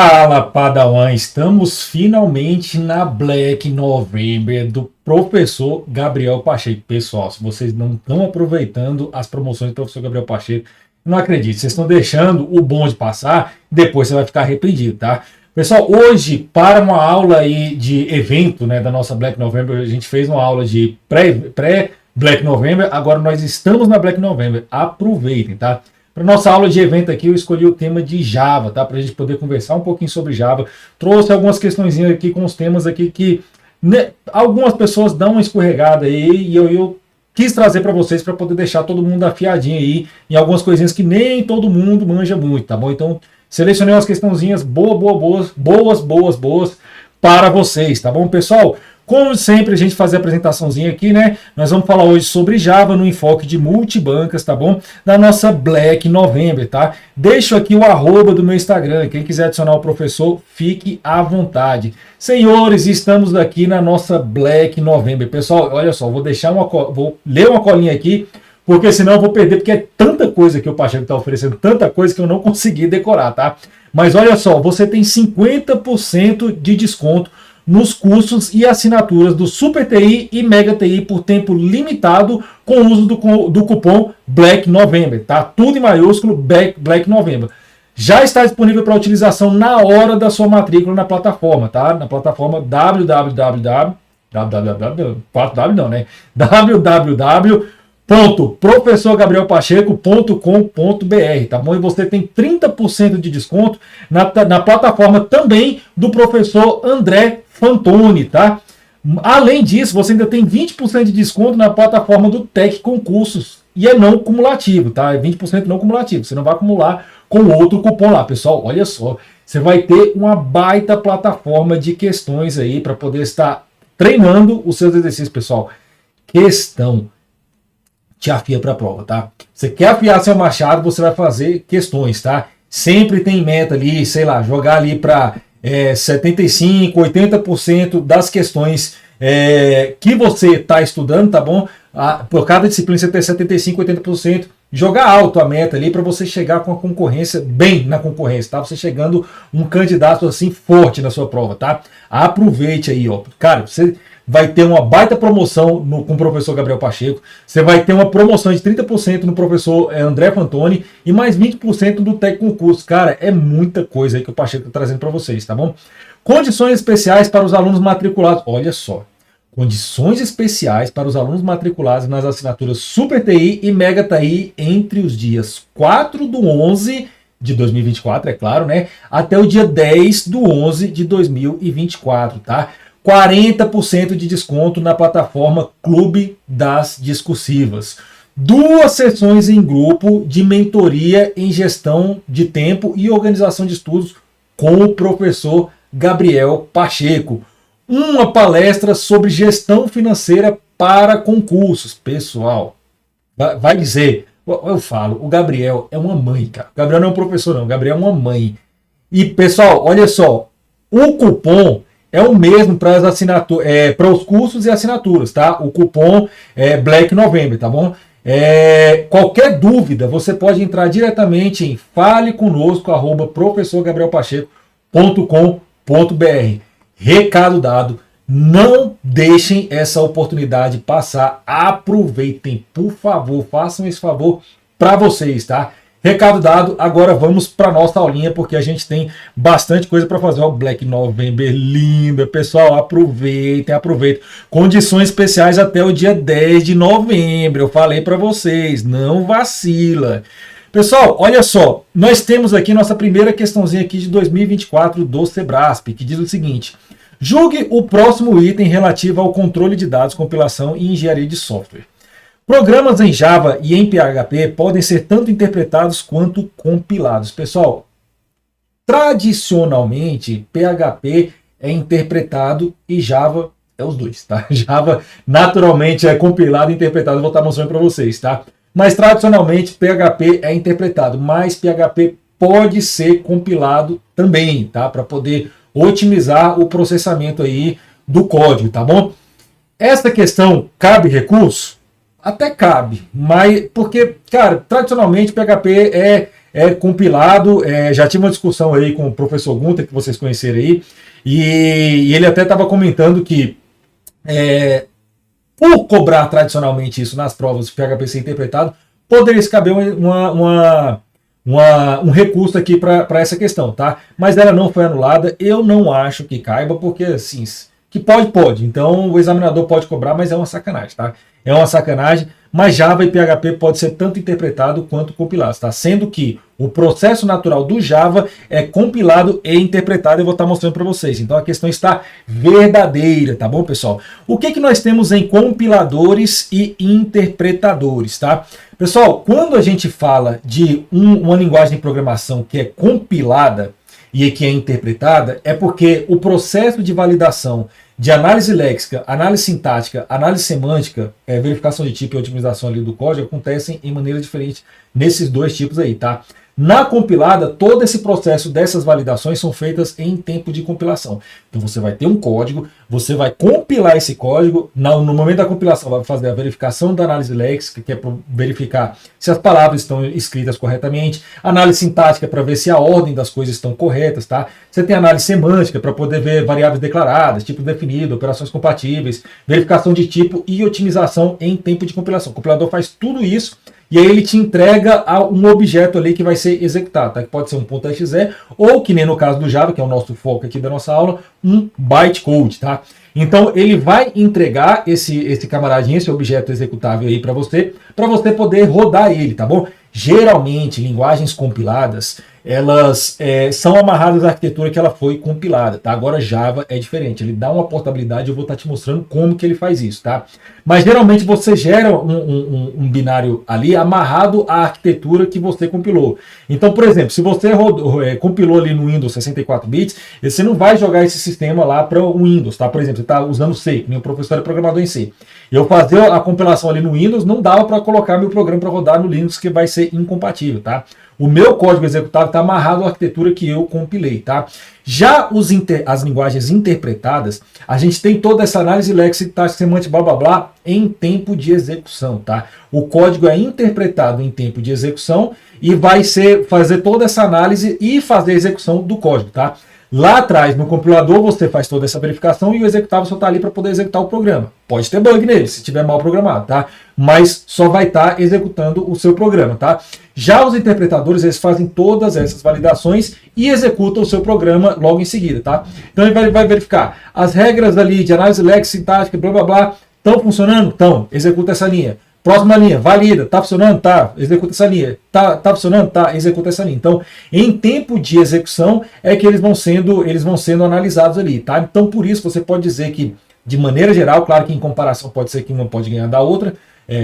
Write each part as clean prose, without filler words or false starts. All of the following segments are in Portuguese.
Fala, Padawan! Estamos finalmente na Black November do professor Gabriel Pacheco. Pessoal, se vocês não estão aproveitando as promoções do professor Gabriel Pacheco, não acredito, vocês estão deixando o bonde passar, depois você vai ficar arrependido, tá? Pessoal, hoje, para uma aula aí de evento, né, da nossa Black November, a gente fez uma aula de pré-Black November, agora nós estamos na Black November. Aproveitem, tá? Para nossa aula de evento aqui, eu escolhi o tema de Java, tá? Para a gente poder conversar um pouquinho sobre Java. Trouxe algumas questõezinhas aqui com os temas aqui que algumas pessoas dão uma escorregada aí e eu quis trazer para vocês para poder deixar todo mundo afiadinho aí em algumas coisinhas que nem todo mundo manja muito, tá bom? Então, selecionei umas questãozinhas boas para vocês, tá bom, pessoal? Como sempre, a gente fazer a apresentaçãozinha aqui, né? Nós vamos falar hoje sobre Java no enfoque de multibancas, tá bom? Da nossa Black November, tá? Deixo aqui o @, do meu Instagram. Quem quiser adicionar o professor, fique à vontade. Senhores, estamos aqui na nossa Black November. Pessoal, olha só, vou ler uma colinha aqui, porque senão eu vou perder, porque é tanta coisa que o Pacheco está oferecendo, tanta coisa que eu não consegui decorar, tá? Mas olha só, você tem 50% de desconto nos cursos e assinaturas do Super TI e Mega TI por tempo limitado com o uso do cupom Black November, tá? Tudo em maiúsculo, Black November. Já está disponível para utilização na hora da sua matrícula na plataforma, tá? Na plataforma www.professorgabrielpacheco.com.br, tá bom? E você tem 30% de desconto na plataforma também do professor André Fantoni, tá? Além disso, você ainda tem 20% de desconto na plataforma do Tech Concursos. E é não cumulativo, tá? É 20% não cumulativo. Você não vai acumular com outro cupom lá, pessoal. Olha só, você vai ter uma baita plataforma de questões aí para poder estar treinando os seus exercícios, pessoal. Questão te afia para a prova, tá? Você quer afiar seu machado, você vai fazer questões, tá? Sempre tem meta ali, sei lá, jogar ali para 75%, 80% das questões que você está estudando, tá bom? Por cada disciplina você tem 75%, 80%. Jogar alto a meta ali para você chegar com a concorrência, bem na concorrência, tá? Você chegando um candidato assim forte na sua prova, tá? Aproveite aí, ó. Cara, você vai ter uma baita promoção com o professor Gabriel Pacheco, você vai ter uma promoção de 30% no professor André Fantoni e mais 20% do Tec Concurso. Cara, é muita coisa aí que o Pacheco está trazendo para vocês, tá bom? Condições especiais para os alunos matriculados. Olha só, condições especiais para os alunos matriculados nas assinaturas Super TI e Mega TI entre os dias 4/11 de 2024, é claro, né? Até o dia 10/11 de 2024, tá? 40% de desconto na plataforma Clube das Discursivas. 2 sessões em grupo de mentoria em gestão de tempo e organização de estudos com o professor Gabriel Pacheco. Uma palestra sobre gestão financeira para concursos. Pessoal, vai dizer, eu falo, o Gabriel é uma mãe, cara. O Gabriel não é um professor, não. O Gabriel é uma mãe. E, pessoal, olha só, o cupom é o mesmo para as assinaturas, para os cursos e assinaturas, tá? O cupom é Black November, tá bom? Qualquer dúvida, você pode entrar diretamente em faleconosco@professorgabrielpacheco.com.br. Recado dado, não deixem essa oportunidade passar, aproveitem, por favor, façam esse favor para vocês, tá? Recado dado, agora vamos para nossa aulinha, porque a gente tem bastante coisa para fazer. Ó, Black November linda, pessoal, aproveitem. Condições especiais até o dia 10 de novembro, eu falei para vocês, não vacila. Pessoal, olha só, nós temos aqui nossa primeira questãozinha aqui de 2024 do Sebrasp, que diz o seguinte: julgue o próximo item relativo ao controle de dados, compilação e engenharia de software. Programas em Java e em PHP podem ser tanto interpretados quanto compilados. Pessoal, tradicionalmente, PHP é interpretado e Java é os dois, tá? Java naturalmente é compilado e interpretado, vou estar mostrando para vocês, tá? Mas tradicionalmente PHP é interpretado, mas PHP pode ser compilado também, tá? Para poder otimizar o processamento aí do código, tá bom? Essa questão cabe recurso? Até cabe, mas porque, cara, tradicionalmente PHP é compilado, já tive uma discussão aí com o professor Gunter, que vocês conheceram aí, e ele até estava comentando que por cobrar tradicionalmente isso nas provas de PHP interpretado, poderia se caber um recurso aqui para essa questão, tá? Mas ela não foi anulada, eu não acho que caiba, porque assim, que pode. Então o examinador pode cobrar, mas é uma sacanagem, tá? É uma sacanagem, mas Java e PHP pode ser tanto interpretado quanto compilado, tá? Sendo que o processo natural do Java é compilado e interpretado, eu vou estar mostrando para vocês. Então a questão está verdadeira, tá bom, pessoal? O que nós temos em compiladores e interpretadores, tá? Pessoal, quando a gente fala de uma linguagem de programação que é compilada e que é interpretada, é porque o processo de validação de análise léxica, análise sintática, análise semântica, verificação de tipo e otimização ali do código acontecem em maneira diferente nesses dois tipos aí, tá? Na compilada, todo esse processo dessas validações são feitas em tempo de compilação. Então você vai ter um código, você vai compilar esse código, no momento da compilação vai fazer a verificação da análise léxica, que é para verificar se as palavras estão escritas corretamente, análise sintática para ver se a ordem das coisas estão corretas, tá? Você tem análise semântica para poder ver variáveis declaradas, tipo definido, operações compatíveis, verificação de tipo e otimização em tempo de compilação. O compilador faz tudo isso e aí ele te entrega um objeto ali que vai ser executado, tá? Que pode ser um .exe ou, que nem no caso do Java, que é o nosso foco aqui da nossa aula, um bytecode, tá? Então ele vai entregar esse camaradinho, esse objeto executável aí para você poder rodar ele, tá bom? Geralmente, linguagens compiladas, elas são amarradas à arquitetura que ela foi compilada, tá? Agora Java é diferente, ele dá uma portabilidade, eu vou estar te mostrando como que ele faz isso, tá? Mas geralmente você gera um binário ali amarrado à arquitetura que você compilou. Então, por exemplo, se você compilou ali no Windows 64 bits, você não vai jogar esse sistema lá para o Windows, tá? Por exemplo, você está usando C, que meu professor é programador em C. Eu fazer a compilação ali no Windows, não dava para colocar meu programa para rodar no Linux, que vai ser incompatível, tá? O meu código executável está amarrado à arquitetura que eu compilei, tá? Já as linguagens interpretadas, a gente tem toda essa análise léxica, semântica, blá blá blá, em tempo de execução, tá? O código é interpretado em tempo de execução e vai fazer toda essa análise e fazer a execução do código, tá? Lá atrás, no compilador, você faz toda essa verificação e o executável só está ali para poder executar o programa. Pode ter bug nele, se estiver mal programado, tá? Mas só vai estar executando o seu programa, tá? Já os interpretadores, eles fazem todas essas validações e executam o seu programa logo em seguida, tá? Então ele vai verificar as regras ali de análise léxica, sintática, blá blá blá, estão funcionando? Estão. Executa essa linha. Próxima linha, valida, tá funcionando? Tá, executa essa linha. Tá funcionando? Tá, executa essa linha. Então, em tempo de execução é que eles vão sendo analisados ali, tá? Então, por isso você pode dizer que, de maneira geral, claro que em comparação pode ser que uma pode ganhar da outra,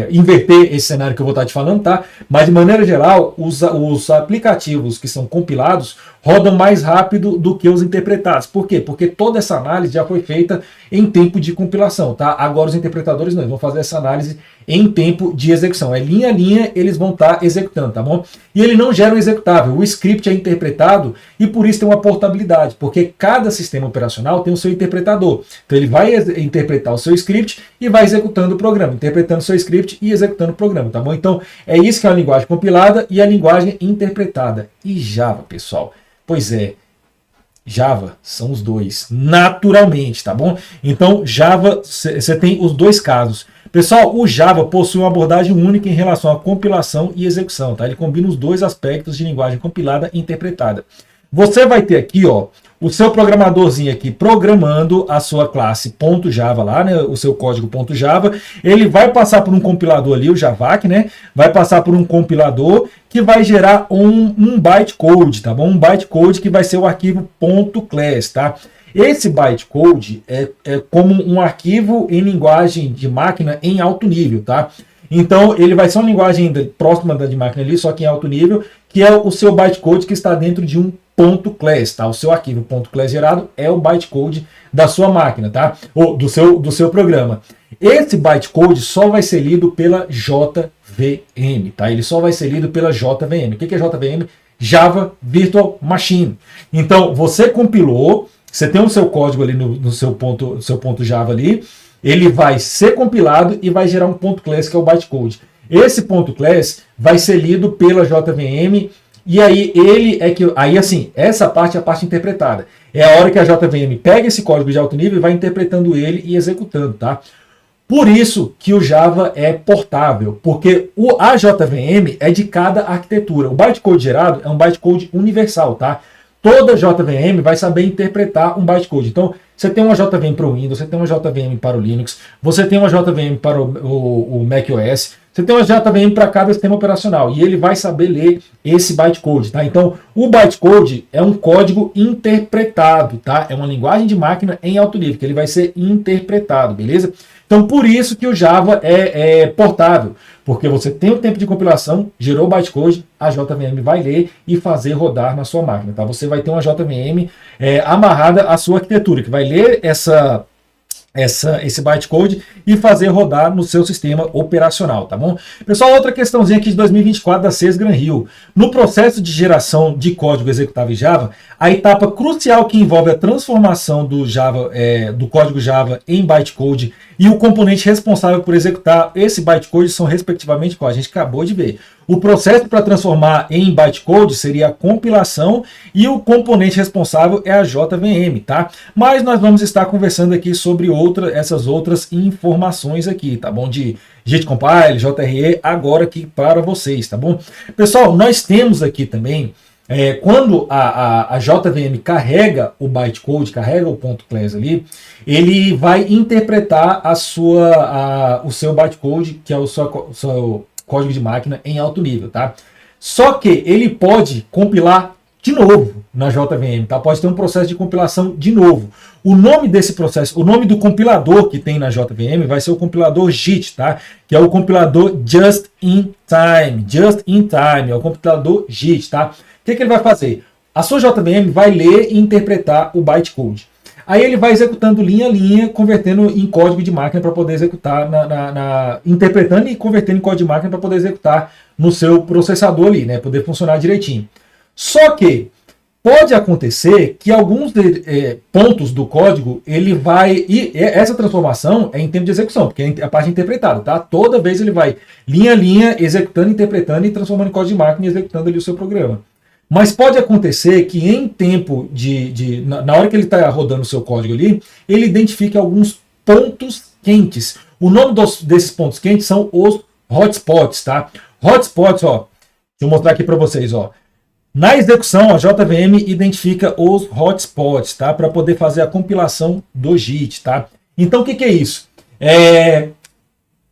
inverter esse cenário que eu vou estar te falando, tá? Mas de maneira geral, os aplicativos que são compilados rodam mais rápido do que os interpretados. Por quê? Porque toda essa análise já foi feita em tempo de compilação, tá? Agora os interpretadores não, eles vão fazer essa análise em tempo de execução. É linha a linha, eles vão estar executando, tá bom? E ele não gera um executável. O script é interpretado e por isso tem uma portabilidade, porque cada sistema operacional tem o seu interpretador. Então ele vai interpretar o seu script e vai executando o programa, interpretando o seu script e executando o programa, tá bom? Então é isso que é a linguagem compilada e a linguagem interpretada. E Java, pessoal? Pois é, Java são os dois, naturalmente, tá bom? Então, Java, você tem os dois casos. Pessoal, o Java possui uma abordagem única em relação à compilação e execução, tá? Ele combina os dois aspectos de linguagem compilada e interpretada. Você vai ter aqui, ó, o seu programadorzinho aqui programando a sua classe .java lá, né, o seu código .java, ele vai passar por um compilador ali, o Javac, né, vai passar por um compilador que vai gerar um bytecode, tá bom? Um bytecode que vai ser o arquivo .class, tá? Esse bytecode é como um arquivo em linguagem de máquina em alto nível, tá? Então, ele vai ser uma linguagem ainda próxima da de máquina ali, só que em alto nível, que é o seu bytecode que está dentro de um .class, tá? O seu arquivo .class gerado é o bytecode da sua máquina, tá? Ou do seu programa. Esse bytecode só vai ser lido pela JVM, tá? Ele só vai ser lido pela JVM. O que é JVM? Java Virtual Machine. Então, você compilou, você tem o seu código ali no seu ponto Java ali, ele vai ser compilado e vai gerar um .class que é o bytecode. Esse .class vai ser lido pela JVM e aí ele é que... Aí assim, essa parte é a parte interpretada. É a hora que a JVM pega esse código de alto nível e vai interpretando ele e executando, tá? Por isso que o Java é portável, porque a JVM é de cada arquitetura. O bytecode gerado é um bytecode universal, tá? Toda JVM vai saber interpretar um bytecode. Então, você tem uma JVM para o Windows, você tem uma JVM para o Linux, você tem uma JVM para o macOS, você tem uma JVM para cada sistema operacional, e ele vai saber ler esse bytecode, tá? Então, o bytecode é um código interpretado, tá? É uma linguagem de máquina em alto nível, que ele vai ser interpretado, beleza? Então, por isso que o Java é portável, porque você tem o tempo de compilação, gerou o bytecode, a JVM vai ler e fazer rodar na sua máquina, tá? Você vai ter uma JVM amarrada à sua arquitetura, que vai ler esse bytecode e fazer rodar no seu sistema operacional, tá bom? Pessoal, outra questãozinha aqui de 2024 da CES Gran Rio. No processo de geração de código executável em Java, a etapa crucial que envolve a transformação do código Java em bytecode e o componente responsável por executar esse bytecode são respectivamente qual a gente acabou de ver. O processo para transformar em bytecode seria a compilação e o componente responsável é a JVM, tá? Mas nós vamos estar conversando aqui sobre essas outras informações aqui, tá bom? De JIT-Compile, JRE, agora aqui para vocês, tá bom? Pessoal, nós temos aqui também, quando a JVM carrega o bytecode, carrega o ponto class ali, ele vai interpretar o seu bytecode, que é o seu código de máquina em alto nível, tá? Só que ele pode compilar de novo na JVM, tá? Pode ter um processo de compilação de novo. O nome desse processo, o nome do compilador que tem na JVM vai ser o compilador JIT, tá? Que é o compilador Just in Time, é o compilador JIT, tá? O que ele vai fazer? A sua JVM vai ler e interpretar o bytecode. Aí ele vai executando linha a linha, convertendo em código de máquina para poder executar, interpretando e convertendo em código de máquina para poder executar no seu processador ali, né? Poder funcionar direitinho. Só que pode acontecer que alguns pontos do código, ele vai... E essa transformação é em tempo de execução, porque é a parte interpretada, tá? Toda vez ele vai linha a linha, executando, interpretando e transformando em código de máquina e executando ali o seu programa. Mas pode acontecer que em tempo na hora que ele está rodando o seu código ali, ele identifique alguns pontos quentes. O nome desses pontos quentes são os hotspots, tá? Hotspots, ó, deixa eu mostrar aqui para vocês, ó. Na execução, a JVM identifica os hotspots, tá? Para poder fazer a compilação do JIT, tá? Então, o que é isso?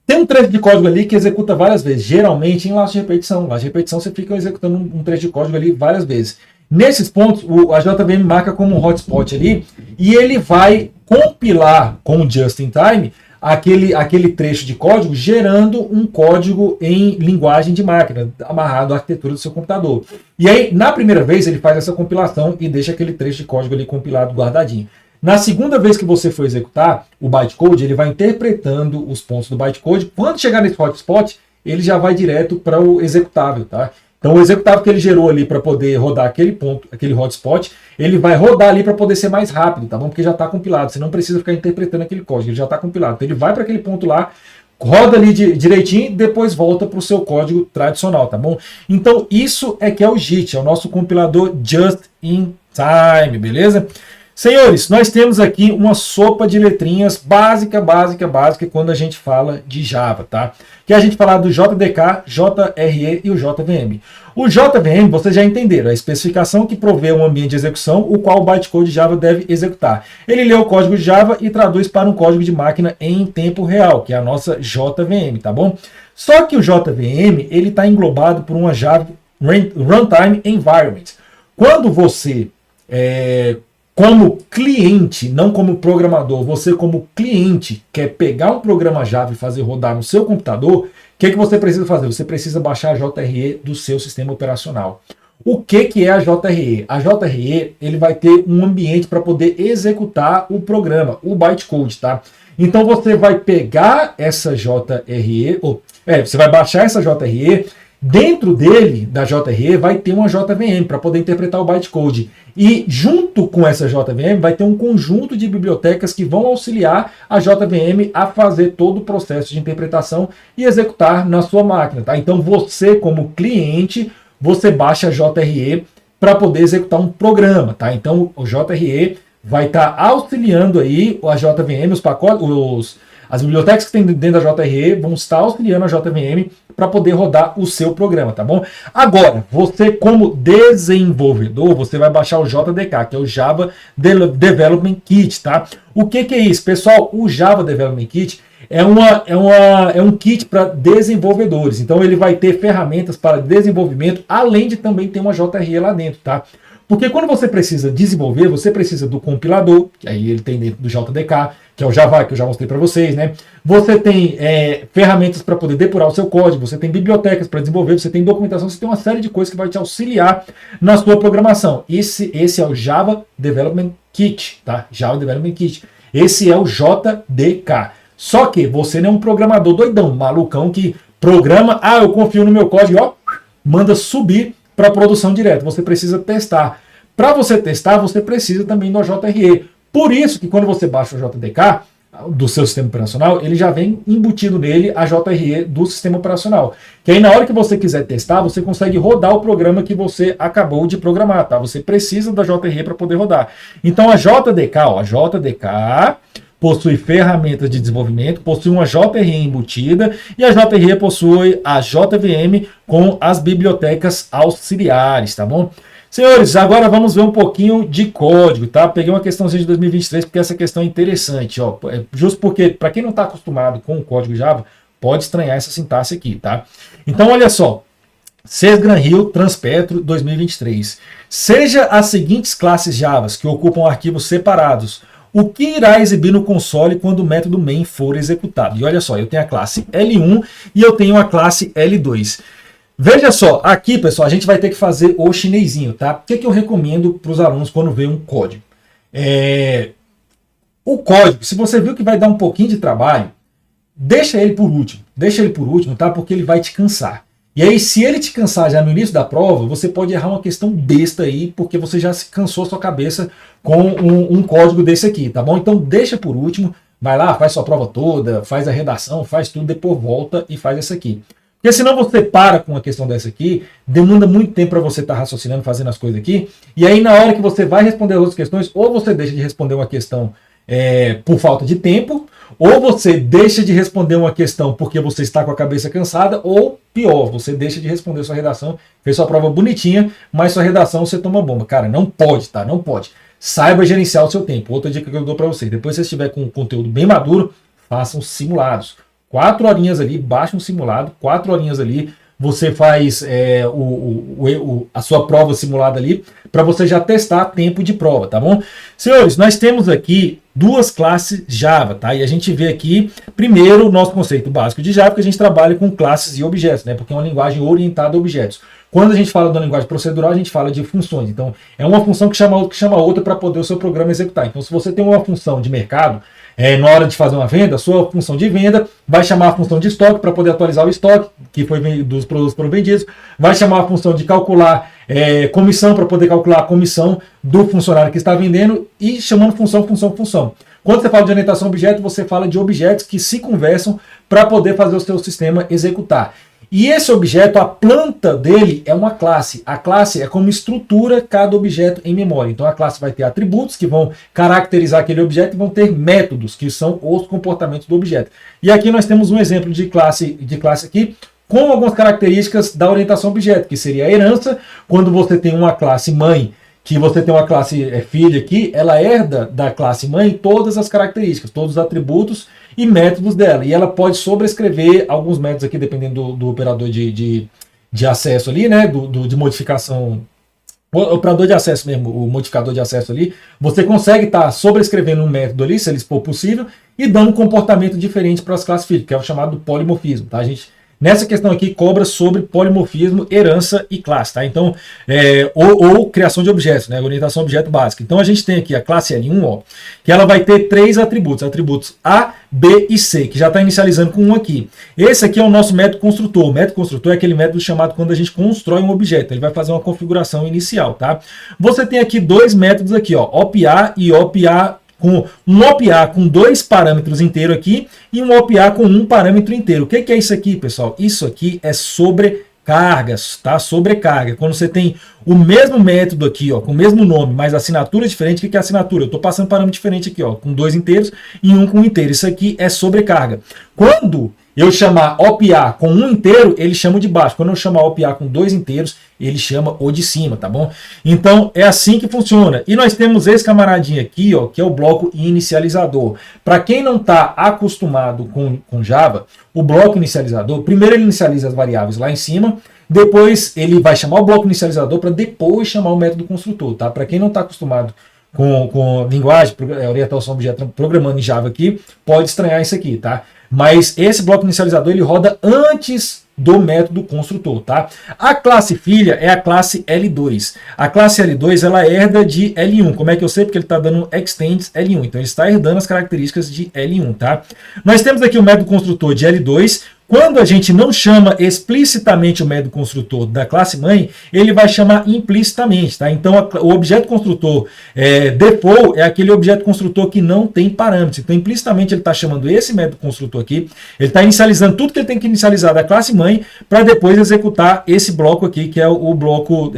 Tem um trecho de código ali que executa várias vezes, geralmente em laço de repetição. Laço de repetição você fica executando um trecho de código ali várias vezes. Nesses pontos, a JVM marca como um hotspot ali e ele vai compilar com o Just in Time aquele trecho de código, gerando um código em linguagem de máquina, amarrado à arquitetura do seu computador. E aí, na primeira vez, ele faz essa compilação e deixa aquele trecho de código ali compilado, guardadinho. Na segunda vez que você for executar o bytecode, ele vai interpretando os pontos do bytecode. Quando chegar nesse hotspot, ele já vai direto para o executável, tá? Então o executável que ele gerou ali para poder rodar aquele ponto, aquele hotspot, ele vai rodar ali para poder ser mais rápido, tá bom? Porque já está compilado, você não precisa ficar interpretando aquele código, ele já está compilado. Então ele vai para aquele ponto lá, roda ali direitinho e depois volta para o seu código tradicional, tá bom? Então isso é que é o JIT, é o nosso compilador Just in Time, beleza? Senhores, nós temos aqui uma sopa de letrinhas básica quando a gente fala de Java, tá? Que a gente fala do JDK, JRE e o JVM. O JVM, vocês já entenderam, é a especificação que provê um ambiente de execução, o qual o bytecode Java deve executar. Ele lê o código de Java e traduz para um código de máquina em tempo real, que é a nossa JVM, tá bom? Só que o JVM, ele está englobado por uma Java Runtime Environment. Quando você... como cliente, não como programador, você como cliente quer pegar um programa Java e fazer rodar no seu computador, o que você precisa fazer? Você precisa baixar a JRE do seu sistema operacional. O que é a JRE? A JRE ele vai ter um ambiente para poder executar o programa, o bytecode, tá? Então você vai pegar essa JRE, você vai baixar essa JRE. Dentro dele, da JRE, vai ter uma JVM para poder interpretar o bytecode. E junto com essa JVM vai ter um conjunto de bibliotecas que vão auxiliar a JVM a fazer todo o processo de interpretação e executar na sua máquina. Tá? Então você, como cliente, você baixa a JRE para poder executar um programa, tá? Então o JRE vai estar auxiliando aí a JVM, os pacotes, as bibliotecas que tem dentro da JRE vão estar auxiliando a JVM para poder rodar o seu programa, tá bom? Agora, você como desenvolvedor, você vai baixar o JDK, que é o Java Development Kit, tá? O que é isso? Pessoal, o Java Development Kit é um kit para desenvolvedores. Então ele vai ter ferramentas para desenvolvimento, além de também ter uma JRE lá dentro, tá? Porque quando você precisa desenvolver, você precisa do compilador, que aí ele tem dentro do JDK, que é o Java, que eu já mostrei para vocês, né? Você tem ferramentas para poder depurar o seu código, você tem bibliotecas para desenvolver, você tem documentação, você tem uma série de coisas que vai te auxiliar na sua programação. Esse é o Java Development Kit, tá? Java Development Kit. Esse é o JDK. Só que você não é um programador doidão, malucão, que programa, eu confio no meu código, ó, manda subir para produção direto. Você precisa testar. Para você testar, você precisa também do JRE. Por isso que quando você baixa o JDK do seu sistema operacional, ele já vem embutido nele a JRE do sistema operacional. Que aí na hora que você quiser testar, você consegue rodar o programa que você acabou de programar, tá? Você precisa da JRE para poder rodar. Então a JDK possui ferramentas de desenvolvimento, possui uma JRE embutida e a JRE possui a JVM com as bibliotecas auxiliares, tá bom? Senhores, agora vamos ver um pouquinho de código, tá? Peguei uma questãozinha de 2023 porque essa questão é interessante, ó. Justo porque, para quem não está acostumado com o código Java, pode estranhar essa sintaxe aqui, tá? Então, olha só. Sesgran Hill Transpetro 2023. Seja as seguintes classes Javas que ocupam arquivos separados, o que irá exibir no console quando o método main for executado? E olha só, eu tenho a classe L1 e eu tenho a classe L2. Veja só, aqui, pessoal, a gente vai ter que fazer o chinesinho, tá? O que eu recomendo para os alunos quando vê um código? O código, se você viu que vai dar um pouquinho de trabalho, deixa ele por último, tá? Porque ele vai te cansar. E aí, se ele te cansar já no início da prova, você pode errar uma questão besta aí, porque você já se cansou a sua cabeça com um código desse aqui, tá bom? Então, deixa por último, vai lá, faz sua prova toda, faz a redação, faz tudo, depois volta e faz essa aqui. Porque senão você para com uma questão dessa aqui, demanda muito tempo para você estar raciocinando, fazendo as coisas aqui, e aí na hora que você vai responder as outras questões, ou você deixa de responder uma questão por falta de tempo, ou você deixa de responder uma questão porque você está com a cabeça cansada, ou pior, você deixa de responder sua redação, fez sua prova bonitinha, mas sua redação você toma bomba. Cara, não pode, tá? Não pode. Saiba gerenciar o seu tempo. Outra dica que eu dou para vocês, depois que você estiver com um conteúdo bem maduro, façam simulados. 4 horinhas ali, baixa um simulado, 4 horinhas ali, você faz a sua prova simulada ali, para você já testar tempo de prova, tá bom? Senhores, nós temos aqui 2 classes Java, tá? E a gente vê aqui, primeiro, o nosso conceito básico de Java, que a gente trabalha com classes e objetos, né? Porque é uma linguagem orientada a objetos. Quando a gente fala da linguagem procedural, a gente fala de funções. Então, é uma função que chama outra para poder o seu programa executar. Então, se você tem uma função de mercado, na hora de fazer uma venda, a sua função de venda vai chamar a função de estoque para poder atualizar o estoque que foi dos produtos foram vendidos, vai chamar a função de calcular comissão para poder calcular a comissão do funcionário que está vendendo e chamando função. Quando você fala de orientação a objeto, você fala de objetos que se conversam para poder fazer o seu sistema executar. E esse objeto, a planta dele é uma classe. A classe é como estrutura cada objeto em memória. Então a classe vai ter atributos que vão caracterizar aquele objeto e vão ter métodos, que são os comportamentos do objeto. E aqui nós temos um exemplo de classe aqui, com algumas características da orientação a objeto, que seria a herança. Quando você tem uma classe mãe, que você tem uma classe filha aqui, ela herda da classe mãe todas as características, todos os atributos e métodos dela. E ela pode sobrescrever alguns métodos aqui, dependendo do operador de acesso ali, né? De modificação. O operador de acesso mesmo, o modificador de acesso ali, você consegue estar sobrescrevendo um método ali, se ele for possível, e dando um comportamento diferente para as classes filhas, que é o chamado polimorfismo, tá, gente? Nessa questão aqui, cobra sobre polimorfismo, herança e classe, tá? Então, ou criação de objetos, né? Orientação a objeto básica. Então, a gente tem aqui a classe L1, ó, que ela vai ter 3 atributos A, B e C, que já está inicializando com um aqui. Esse aqui é o nosso método construtor. O método construtor é aquele método chamado quando a gente constrói um objeto. Ele vai fazer uma configuração inicial, tá? Você tem aqui 2 métodos aqui, ó, OPA e OPA, com um OPA com 2 parâmetros inteiros aqui e um OPA com 1 parâmetro inteiro. O que é isso aqui, pessoal? Isso aqui é cargas, tá? Sobrecarga. Quando você tem o mesmo método aqui, ó, com o mesmo nome, mas assinatura diferente, o que é assinatura? Eu estou passando parâmetro diferente aqui, ó, com 2 inteiros e um com um inteiro. Isso aqui é sobrecarga. Quando eu chamar OPA com um inteiro, ele chama o de baixo. Quando eu chamar OPA com 2 inteiros, ele chama o de cima, tá bom? Então, é assim que funciona. E nós temos esse camaradinho aqui, ó, que é o bloco inicializador. Para quem não está acostumado com Java, o bloco inicializador, primeiro ele inicializa as variáveis lá em cima, depois ele vai chamar o bloco inicializador para depois chamar o método construtor, tá? Para quem não está acostumado com linguagem, orientação a objeto programando em Java aqui, pode estranhar isso aqui, tá? Mas esse bloco inicializador ele roda antes do método construtor, tá? A classe filha é a classe L2. A classe L2 ela herda de L1. Como é que eu sei? Porque ele está dando extends L1. Então ele está herdando as características de L1, tá? Nós temos aqui o método construtor de L2. Quando a gente não chama explicitamente o método construtor da classe mãe, ele vai chamar implicitamente, tá? Então o objeto construtor default é aquele objeto construtor que não tem parâmetros. Então implicitamente ele está chamando esse método construtor aqui, ele está inicializando tudo que ele tem que inicializar da classe mãe para depois executar esse bloco aqui, que é o bloco,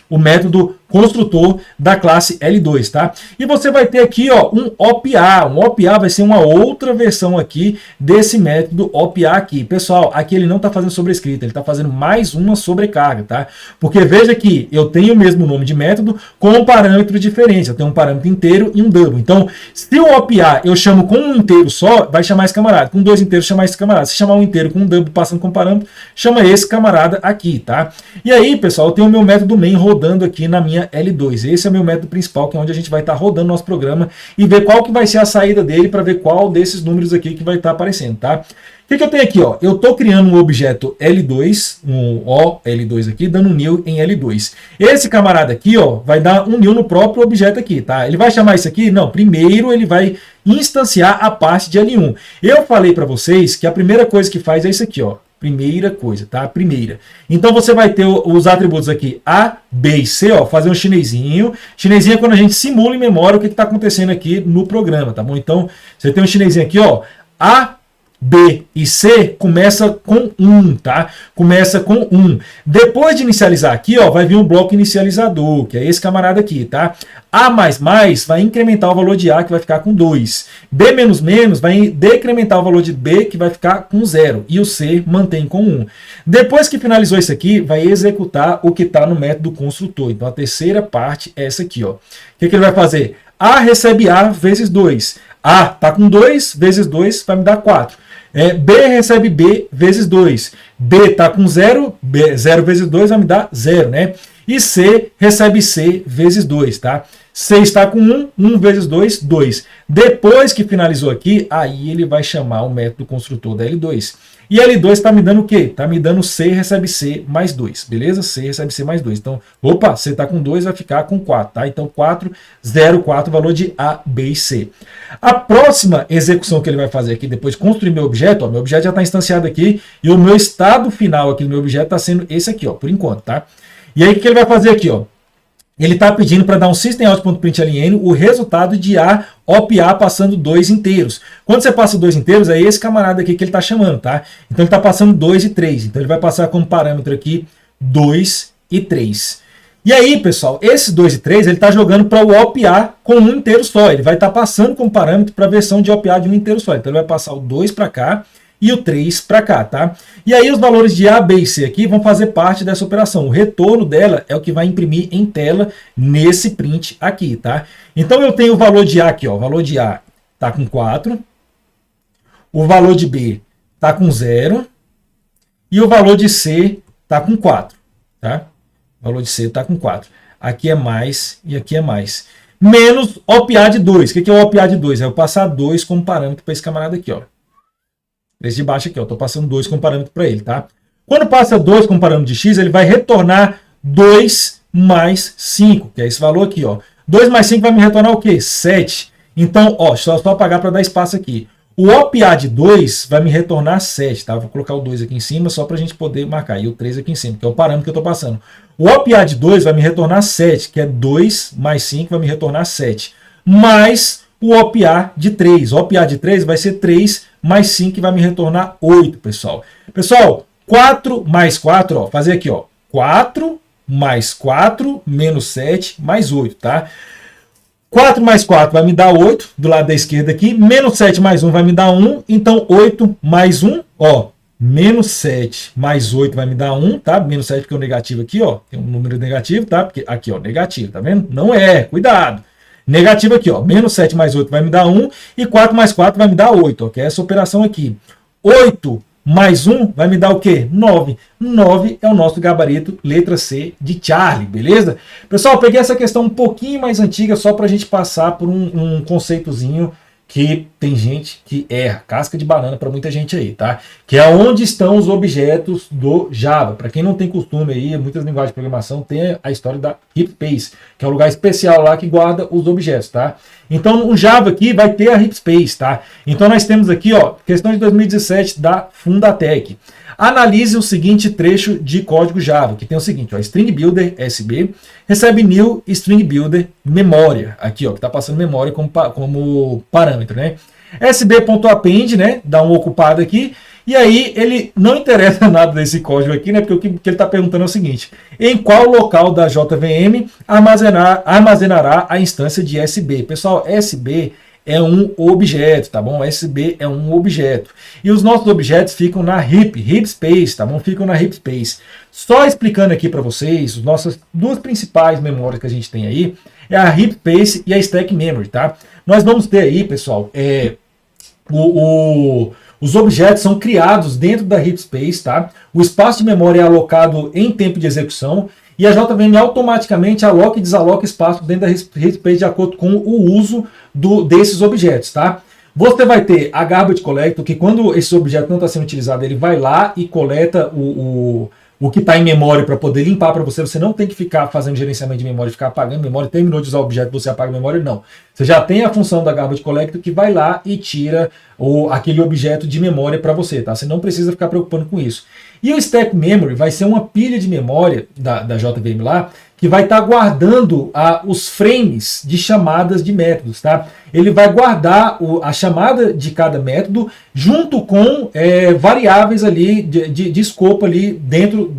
o método construtor da classe L2, tá? E você vai ter aqui, ó, um OPA. Um OPA vai ser uma outra versão aqui desse método OPA aqui. Pessoal, aqui ele não está fazendo sobrescrita, ele está fazendo mais uma sobrecarga, tá? Porque veja que eu tenho o mesmo nome de método com um parâmetro diferente. Eu tenho um parâmetro inteiro e um double. Então, se o OPA eu chamo com um inteiro só, vai chamar esse camarada. Com 2 inteiros, chamar esse camarada. Se chamar um inteiro com um double passando com parâmetro, chama esse camarada aqui, tá? E aí, pessoal, eu tenho o meu método main rodando aqui na minha L2. Esse é o meu método principal, que é onde a gente vai estar rodando nosso programa e ver qual que vai ser a saída dele para ver qual desses números aqui que vai estar aparecendo, tá? O que eu tenho aqui, ó? Eu estou criando um objeto L2, um OL2 aqui, dando um new em L2. Esse camarada aqui, ó, vai dar um new no próprio objeto aqui, tá? Ele vai chamar isso aqui? Não, primeiro ele vai instanciar a parte de L1. Eu falei para vocês que a primeira coisa que faz é isso aqui, ó. Primeira coisa, tá? Primeira. Então você vai ter os atributos aqui A, B e C, ó, fazer um chinesinho. Chinesinho é quando a gente simula em memória o que está acontecendo aqui no programa, tá bom? Então você tem um chinesinho aqui, ó, A, B e C começa com 1, tá? Começa com 1. Depois de inicializar aqui, ó, vai vir um bloco inicializador, que é esse camarada aqui, tá? A++ vai incrementar o valor de A, que vai ficar com 2. B-, vai decrementar o valor de B, que vai ficar com 0. E o C mantém com 1. Depois que finalizou isso aqui, vai executar o que está no método construtor. Então a terceira parte é essa aqui, ó. O que ele vai fazer? A recebe A vezes 2. A está com 2 vezes 2 vai me dar 4. B recebe B vezes 2. B está com 0, 0 vezes 2 vai me dar 0, né? E C recebe C vezes 2, tá? C está com 1, 1 vezes 2, 2. Depois que finalizou aqui, aí ele vai chamar o método construtor da L2. E L2 está me dando o quê? Está me dando C recebe C mais 2, beleza? C recebe C mais 2. Então, opa, C está com 2, vai ficar com 4, tá? Então, 4, 0, 4, valor de A, B e C. A próxima execução que ele vai fazer aqui, depois de construir meu objeto, ó, meu objeto já está instanciado aqui, e o meu estado final aqui do meu objeto está sendo esse aqui, ó, por enquanto, tá? E aí, o que ele vai fazer aqui, ó? Ele está pedindo para dar um systemout.println o resultado de A, OPA passando 2 inteiros. Quando você passa 2 inteiros, é esse camarada aqui que ele está chamando, tá? Então ele está passando 2 e 3. Então ele vai passar como parâmetro aqui 2 e 3. E aí, pessoal, esse 2 e 3 ele está jogando para o OPA com um inteiro só. Ele vai estar passando como parâmetro para a versão de OPA de um inteiro só. Então ele vai passar o 2 para cá e o 3 para cá, tá? E aí os valores de A, B e C aqui vão fazer parte dessa operação. O retorno dela é o que vai imprimir em tela nesse print aqui, tá? Então eu tenho o valor de A aqui, ó. O valor de A tá com 4. O valor de B tá com 0. E o valor de C tá com 4, tá? O valor de C tá com 4. Aqui é mais e aqui é mais. Menos OPA de 2. O que é o OPA de 2? É eu passar 2 como parâmetro para esse camarada aqui, ó. Esse de baixo aqui, ó, estou passando 2 como parâmetro para ele, tá? Quando passa 2 como parâmetro de x, ele vai retornar 2 mais 5, que é esse valor aqui, ó. 2 mais 5 vai me retornar o quê? 7. Então, ó, só apagar para dar espaço aqui. O OPA de 2 vai me retornar 7, tá? Vou colocar o 2 aqui em cima só para a gente poder marcar. E o 3 aqui em cima, que é o parâmetro que eu estou passando. O OPA de 2 vai me retornar 7, que é 2 mais 5 vai me retornar 7. Mais o OPA de 3. O OPA de 3 vai ser 3 mais 5, que vai me retornar 8, pessoal. Pessoal, 4 mais 4, ó, fazer aqui, ó, 4 mais 4 menos 7 mais 8, tá? 4 mais 4 vai me dar 8, do lado da esquerda aqui, menos 7 mais 1 vai me dar 1, então 8 mais 1, ó, menos 7 mais 8 vai me dar 1, tá? Menos 7 porque é o negativo aqui, ó, tem um número negativo, tá? Porque aqui, ó, negativo, tá vendo? Não é, cuidado. Negativo aqui, ó, menos 7 mais 8 vai me dar 1, e 4 mais 4 vai me dar 8, ó, que é essa operação aqui. 8 mais 1 vai me dar o quê? 9. 9 é o nosso gabarito, letra C de Charlie, beleza? Pessoal, eu peguei essa questão um pouquinho mais antiga só para a gente passar por um conceitozinho que tem gente que erra, casca de banana para muita gente aí, tá? Que é onde estão os objetos do Java. Para quem não tem costume aí, muitas linguagens de programação tem a história da heap space, que é um lugar especial lá que guarda os objetos, tá? Então, o Java aqui vai ter a heap space, tá? Então, nós temos aqui, ó, questão de 2017 da Fundatec. Analise o seguinte trecho de código Java, que tem o seguinte, ó, string builder SB recebe new string builder memória, aqui, ó, que está passando memória como parâmetro, né? sb.append, né, dá um ocupado aqui, e aí ele não interessa nada desse código aqui, né, porque o que ele está perguntando é o seguinte, em qual local da JVM armazenará a instância de SB? Pessoal, SB é um objeto, tá bom? SB é um objeto. E os nossos objetos ficam na heap space, tá bom? Ficam na heap space. Só explicando aqui para vocês, as nossas duas principais memórias que a gente tem aí é a heap space e a stack memory, tá? Nós vamos ter aí, pessoal, os objetos são criados dentro da heap space, tá? O espaço de memória é alocado em tempo de execução e a JVM automaticamente aloca e desaloca espaço dentro da heap space de acordo com o uso desses objetos, tá? Você vai ter a garbage collector, que quando esse objeto não está sendo utilizado, ele vai lá e coleta o que está em memória para poder limpar para você. Você não tem que ficar fazendo gerenciamento de memória, ficar apagando memória, terminou de usar o objeto, você apaga a memória, não. Você já tem a função da garbage collector que vai lá e tira aquele objeto de memória para você, tá? Você não precisa ficar preocupando com isso. E o stack memory vai ser uma pilha de memória da JVM lá, que vai estar guardando os frames de chamadas de métodos, tá? Ele vai guardar a chamada de cada método junto com variáveis ali de escopo ali dentro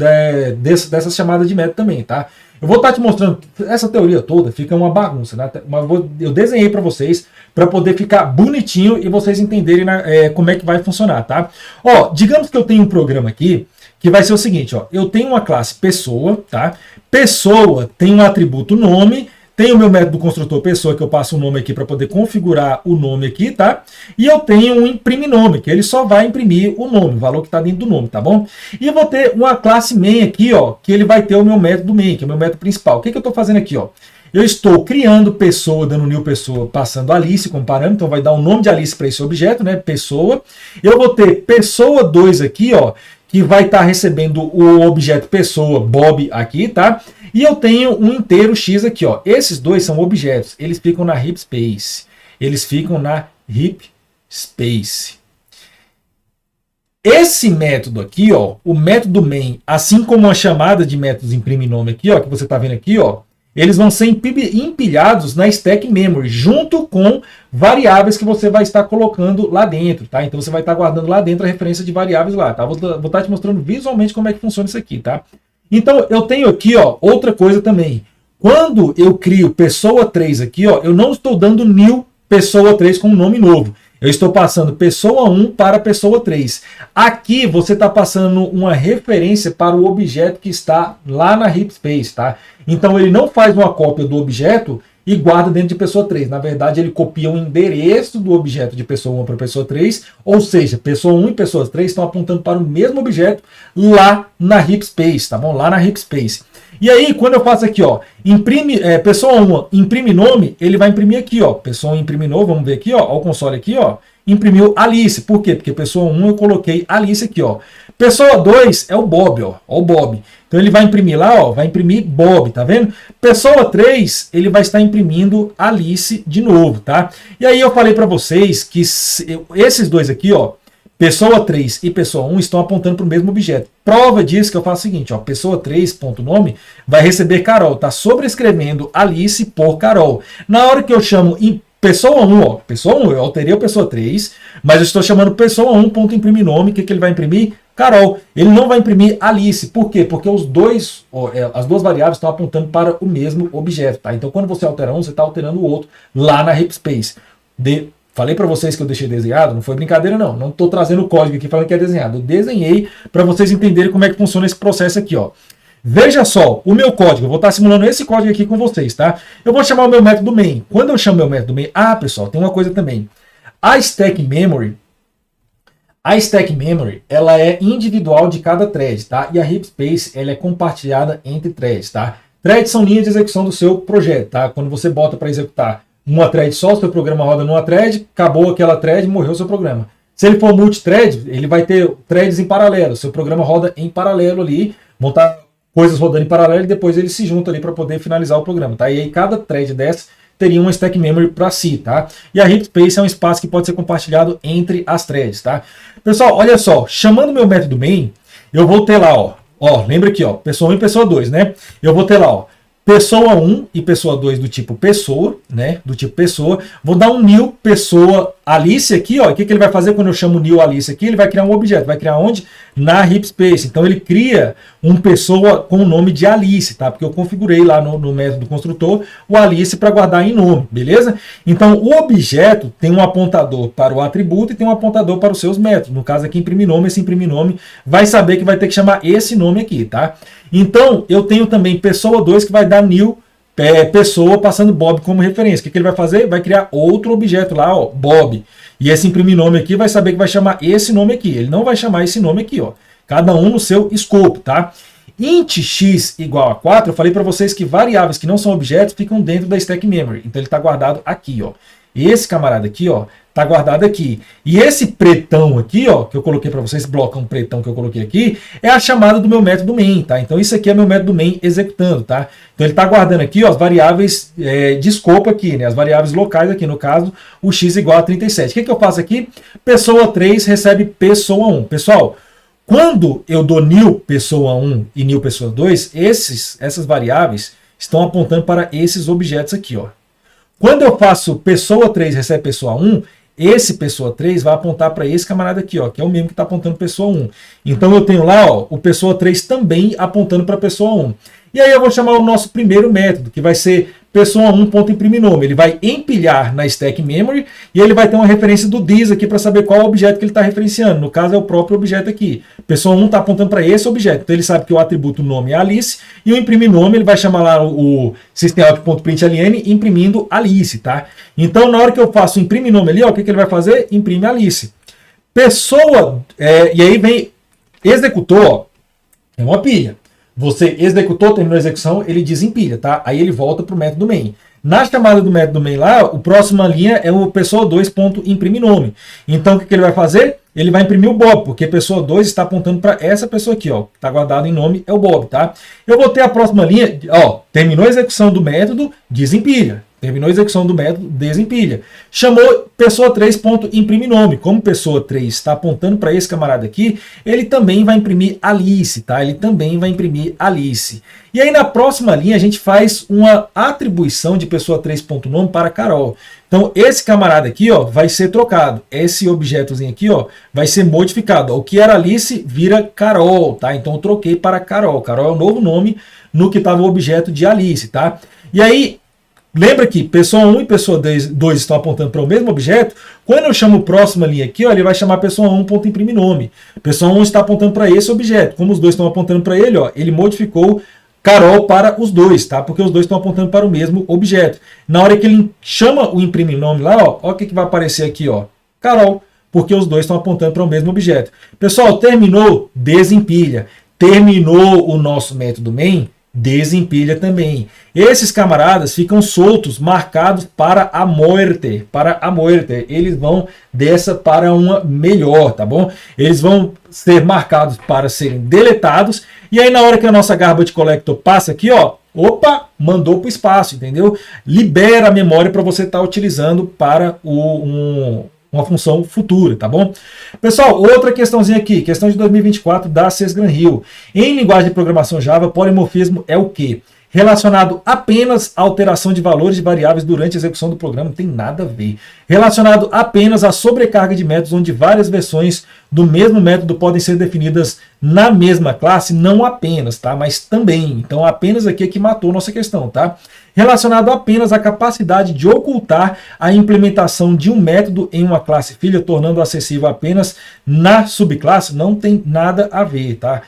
dessas chamadas de método também, tá? Eu vou estar te mostrando, essa teoria toda fica uma bagunça, né? Mas eu desenhei para vocês para poder ficar bonitinho e vocês entenderem como é que vai funcionar, tá? Ó, digamos que eu tenho um programa aqui que vai ser o seguinte, ó, eu tenho uma classe pessoa, tá? Pessoa tem um atributo nome, tem o meu método construtor pessoa, que eu passo o nome aqui para poder configurar o nome aqui, tá? E eu tenho um imprime nome, que ele só vai imprimir o nome, o valor que está dentro do nome, tá bom? E eu vou ter uma classe main aqui, ó, que ele vai ter o meu método main, que é o meu método principal. O que eu estou fazendo aqui, ó? Eu estou criando pessoa, dando new pessoa, passando Alice como parâmetro, então vai dar o nome de Alice para esse objeto, né? Pessoa. Eu vou ter pessoa 2 aqui, ó, que vai estar recebendo o objeto pessoa Bob aqui, tá? E eu tenho um inteiro X aqui, ó. Esses dois são objetos, eles ficam na heap space. Eles ficam na heap space. Esse método aqui, ó, o método main, assim como a chamada de métodos imprime nome aqui, ó, que você está vendo aqui, ó, eles vão ser empilhados na stack memory, junto com variáveis que você vai estar colocando lá dentro, tá? Então você vai estar guardando lá dentro a referência de variáveis lá, tá? Vou estar te mostrando visualmente como é que funciona isso aqui, tá? Então eu tenho aqui, ó, outra coisa também. Quando eu crio pessoa 3 aqui, ó, eu não estou dando new pessoa 3 como nome novo. Eu estou passando pessoa 1 para pessoa 3. Aqui você está passando uma referência para o objeto que está lá na heap space, tá? Então ele não faz uma cópia do objeto e guarda dentro de pessoa 3. Na verdade, ele copia o endereço do objeto de pessoa 1 para pessoa 3, ou seja, pessoa 1 e pessoa 3 estão apontando para o mesmo objeto lá na heap space, tá bom? Lá na heap space. E aí, quando eu faço aqui, ó, pessoa 1 imprime nome, ele vai imprimir aqui, ó, pessoa 1 imprime nome, vamos ver aqui, ó, o console aqui, ó, imprimiu Alice. Por quê? Porque pessoa 1 eu coloquei Alice aqui, ó. Pessoa 2 é o Bob, ó, o Bob. Então ele vai imprimir lá, ó, vai imprimir Bob, tá vendo? Pessoa 3, ele vai estar imprimindo Alice de novo, tá? E aí eu falei para vocês que esses dois aqui, ó, pessoa 3 e pessoa 1 estão apontando para o mesmo objeto. Prova disso que eu faço o seguinte, ó, pessoa 3.nome vai receber Carol, tá sobrescrevendo Alice por Carol. Na hora que eu chamo pessoa 1, ó, pessoa 1, eu alterei o pessoa 3, mas eu estou chamando pessoa 1.imprimir nome, o que ele vai imprimir? Carol. Ele não vai imprimir Alice. Por quê? Porque as duas variáveis estão apontando para o mesmo objeto, tá? Então, quando você altera um, você está alterando o outro lá na Heapspace. Falei para vocês que eu deixei desenhado, não foi brincadeira não. Não estou trazendo o código aqui falando que é desenhado. Eu desenhei para vocês entenderem como é que funciona esse processo aqui, ó. Veja só, o meu código, eu vou estar simulando esse código aqui com vocês, tá? Eu vou chamar o meu método main. Quando eu chamo meu método main, pessoal, tem uma coisa também. A stack memory, ela é individual de cada thread, tá? E a Heapspace, ela é compartilhada entre threads, tá? Threads são linhas de execução do seu projeto, tá? Quando você bota para executar uma thread só, o seu programa roda numa thread, acabou aquela thread, morreu o seu programa. Se ele for multithread, ele vai ter threads em paralelo, seu programa roda em paralelo ali, vão estar coisas rodando em paralelo e depois ele se junta ali para poder finalizar o programa, tá? E aí cada thread dessa teria uma stack memory para si, tá? E a Heapspace é um espaço que pode ser compartilhado entre as threads, tá? Pessoal, olha só, chamando meu método main, eu vou ter lá, ó, lembra aqui, ó, pessoa 1 e pessoa 2, né? Eu vou ter lá, ó, pessoa 1 e pessoa 2 do tipo pessoa, né? Do tipo pessoa. Vou dar um new pessoa Alice aqui, ó. O que ele vai fazer quando eu chamo new Alice aqui? Ele vai criar um objeto. Vai criar onde? Na Heapspace. Então ele cria uma pessoa com o nome de Alice, tá? Porque eu configurei lá no método construtor o Alice para guardar em nome, beleza? Então o objeto tem um apontador para o atributo e tem um apontador para os seus métodos. No caso aqui, imprimir nome, esse imprimir nome vai saber que vai ter que chamar esse nome aqui, tá? Então eu tenho também pessoa 2 que vai dar new pessoa passando Bob como referência. O que ele vai fazer? Vai criar outro objeto lá, ó, Bob. E esse imprimir nome aqui vai saber que vai chamar esse nome aqui. Ele não vai chamar esse nome aqui, ó. Cada um no seu escopo, tá? Int x igual a 4, eu falei para vocês que variáveis que não são objetos ficam dentro da stack memory. Então ele está guardado aqui, ó. Esse camarada aqui, ó, tá guardado aqui. E esse pretão aqui, ó, que eu coloquei para vocês, esse blocão pretão que eu coloquei aqui, é a chamada do meu método main, tá? Então isso aqui é meu método main executando, tá? Então ele tá guardando aqui, ó, as variáveis de escopo aqui, né? As variáveis locais aqui, no caso, o x igual a 37. O que eu faço aqui? Pessoa 3 recebe pessoa 1. Pessoal, quando eu dou new pessoa 1 e new pessoa 2, essas variáveis estão apontando para esses objetos aqui, ó. Quando eu faço pessoa 3 recebe pessoa 1, esse pessoa 3 vai apontar para esse camarada aqui, ó, que é o mesmo que está apontando pessoa 1. Então eu tenho lá, ó, o pessoa 3 também apontando para pessoa 1. E aí eu vou chamar o nosso primeiro método, que vai ser pessoa 1.imprimir nome. Ele vai empilhar na stack memory e ele vai ter uma referência do this aqui para saber qual objeto que ele está referenciando. No caso é o próprio objeto aqui. Pessoa 1 está apontando para esse objeto. Então ele sabe que o atributo nome é Alice e o imprimir nome ele vai chamar lá o systemout.println imprimindo Alice, tá? Então na hora que eu faço imprimir nome ali, ó, o que ele vai fazer? Imprime Alice. Pessoa, e aí vem executor, ó, é uma pilha. Você executou, terminou a execução, ele desempilha, tá? Aí ele volta para o método main. Na chamada do método main lá, a próxima linha é o pessoa 2.imprimir nome. Então o que ele vai fazer? Ele vai imprimir o Bob, porque pessoa 2 está apontando para essa pessoa aqui, ó. Está guardado em nome, é o Bob, tá? Eu vou ter a próxima linha, ó, terminou a execução do método, desempilha. Terminou a execução do método, desempilha. Chamou pessoa 3.imprimir nome. Como pessoa 3 está apontando para esse camarada aqui, ele também vai imprimir Alice, tá? Ele também vai imprimir Alice. E aí na próxima linha a gente faz uma atribuição de pessoa 3.nome para Carol. Então esse camarada aqui, ó, vai ser trocado. Esse objetozinho aqui, ó, vai ser modificado. O que era Alice vira Carol, tá? Então eu troquei para Carol. Carol é o novo nome no que estava o objeto de Alice, tá? E aí lembra que pessoa 1 e pessoa 2 estão apontando para o mesmo objeto. Quando eu chamo a próxima linha aqui, ó, ele vai chamar pessoa 1.imprimir nome. Pessoa 1 está apontando para esse objeto. Como os dois estão apontando para ele, ó, ele modificou Carol para os dois, tá? Porque os dois estão apontando para o mesmo objeto. Na hora que ele chama o imprimir nome lá, ó o que vai aparecer aqui, ó, Carol, porque os dois estão apontando para o mesmo objeto. Pessoal, terminou, desempilha. Terminou o nosso método main, desempilha também. Esses camaradas ficam soltos, marcados para a morte. Para a morte. Eles vão dessa para uma melhor, tá bom? Eles vão ser marcados para serem deletados. E aí na hora que a nossa garbage collector passa aqui, ó, opa, mandou para o espaço, entendeu? Libera a memória para você estar utilizando para uma função futura, tá bom? Pessoal, outra questãozinha aqui, questão de 2024 da CES Gran Rio. Em linguagem de programação Java, polimorfismo é o quê? Relacionado apenas à alteração de valores de variáveis durante a execução do programa, não tem nada a ver. Relacionado apenas à sobrecarga de métodos, onde várias versões do mesmo método podem ser definidas na mesma classe, não apenas, tá? Mas também. Então, apenas aqui é que matou nossa questão, tá? Relacionado apenas à capacidade de ocultar a implementação de um método em uma classe filha, tornando acessível apenas na subclasse, não tem nada a ver, tá?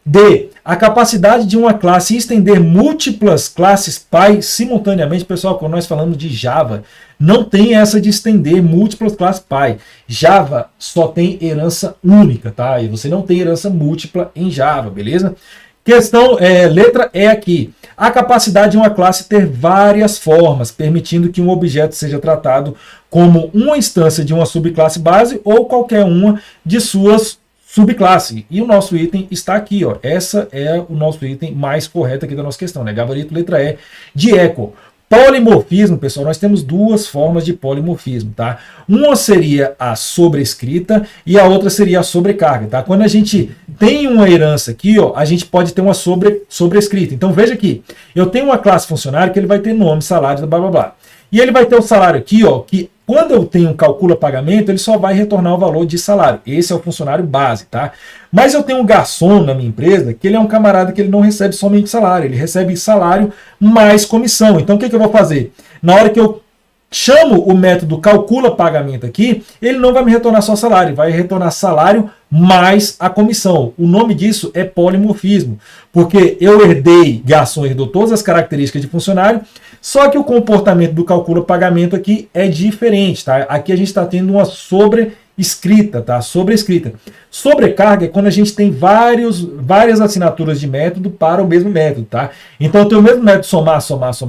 D. A capacidade de uma classe estender múltiplas classes pai simultaneamente. Pessoal, quando nós falamos de Java, não tem essa de estender múltiplas classes pai. Java só tem herança única, tá? E você não tem herança múltipla em Java, beleza? Questão, letra E aqui. A capacidade de uma classe ter várias formas, permitindo que um objeto seja tratado como uma instância de uma subclasse base ou qualquer uma de suas subclasse. E o nosso item está aqui, ó. Essa é o nosso item mais correto aqui da nossa questão, né? Gabarito, letra E, de eco. Polimorfismo, pessoal, nós temos duas formas de polimorfismo, tá? Uma seria a sobrescrita e a outra seria a sobrecarga, tá? Quando a gente tem uma herança aqui, ó, a gente pode ter uma sobrescrita. Então veja aqui, eu tenho uma classe funcionário que ele vai ter nome, salário, blá blá blá. E ele vai ter o salário aqui, ó, que quando eu tenho um calcula pagamento, ele só vai retornar o valor de salário. Esse é o funcionário base, tá? Mas eu tenho um garçom na minha empresa, que ele é um camarada que ele não recebe somente salário, ele recebe salário mais comissão. Então o que eu vou fazer? Na hora que eu chamo o método calcula pagamento aqui, ele não vai me retornar só salário, vai retornar salário mais a comissão. O nome disso é polimorfismo, porque eu herdei, garçom herdou todas as características de funcionário, só que o comportamento do calcula pagamento aqui é diferente, tá? Aqui a gente está tendo uma sobrescrita, tá? Sobrescrita. Sobrecarga é quando a gente tem várias assinaturas de método para o mesmo método, tá? Então eu tenho o mesmo método somar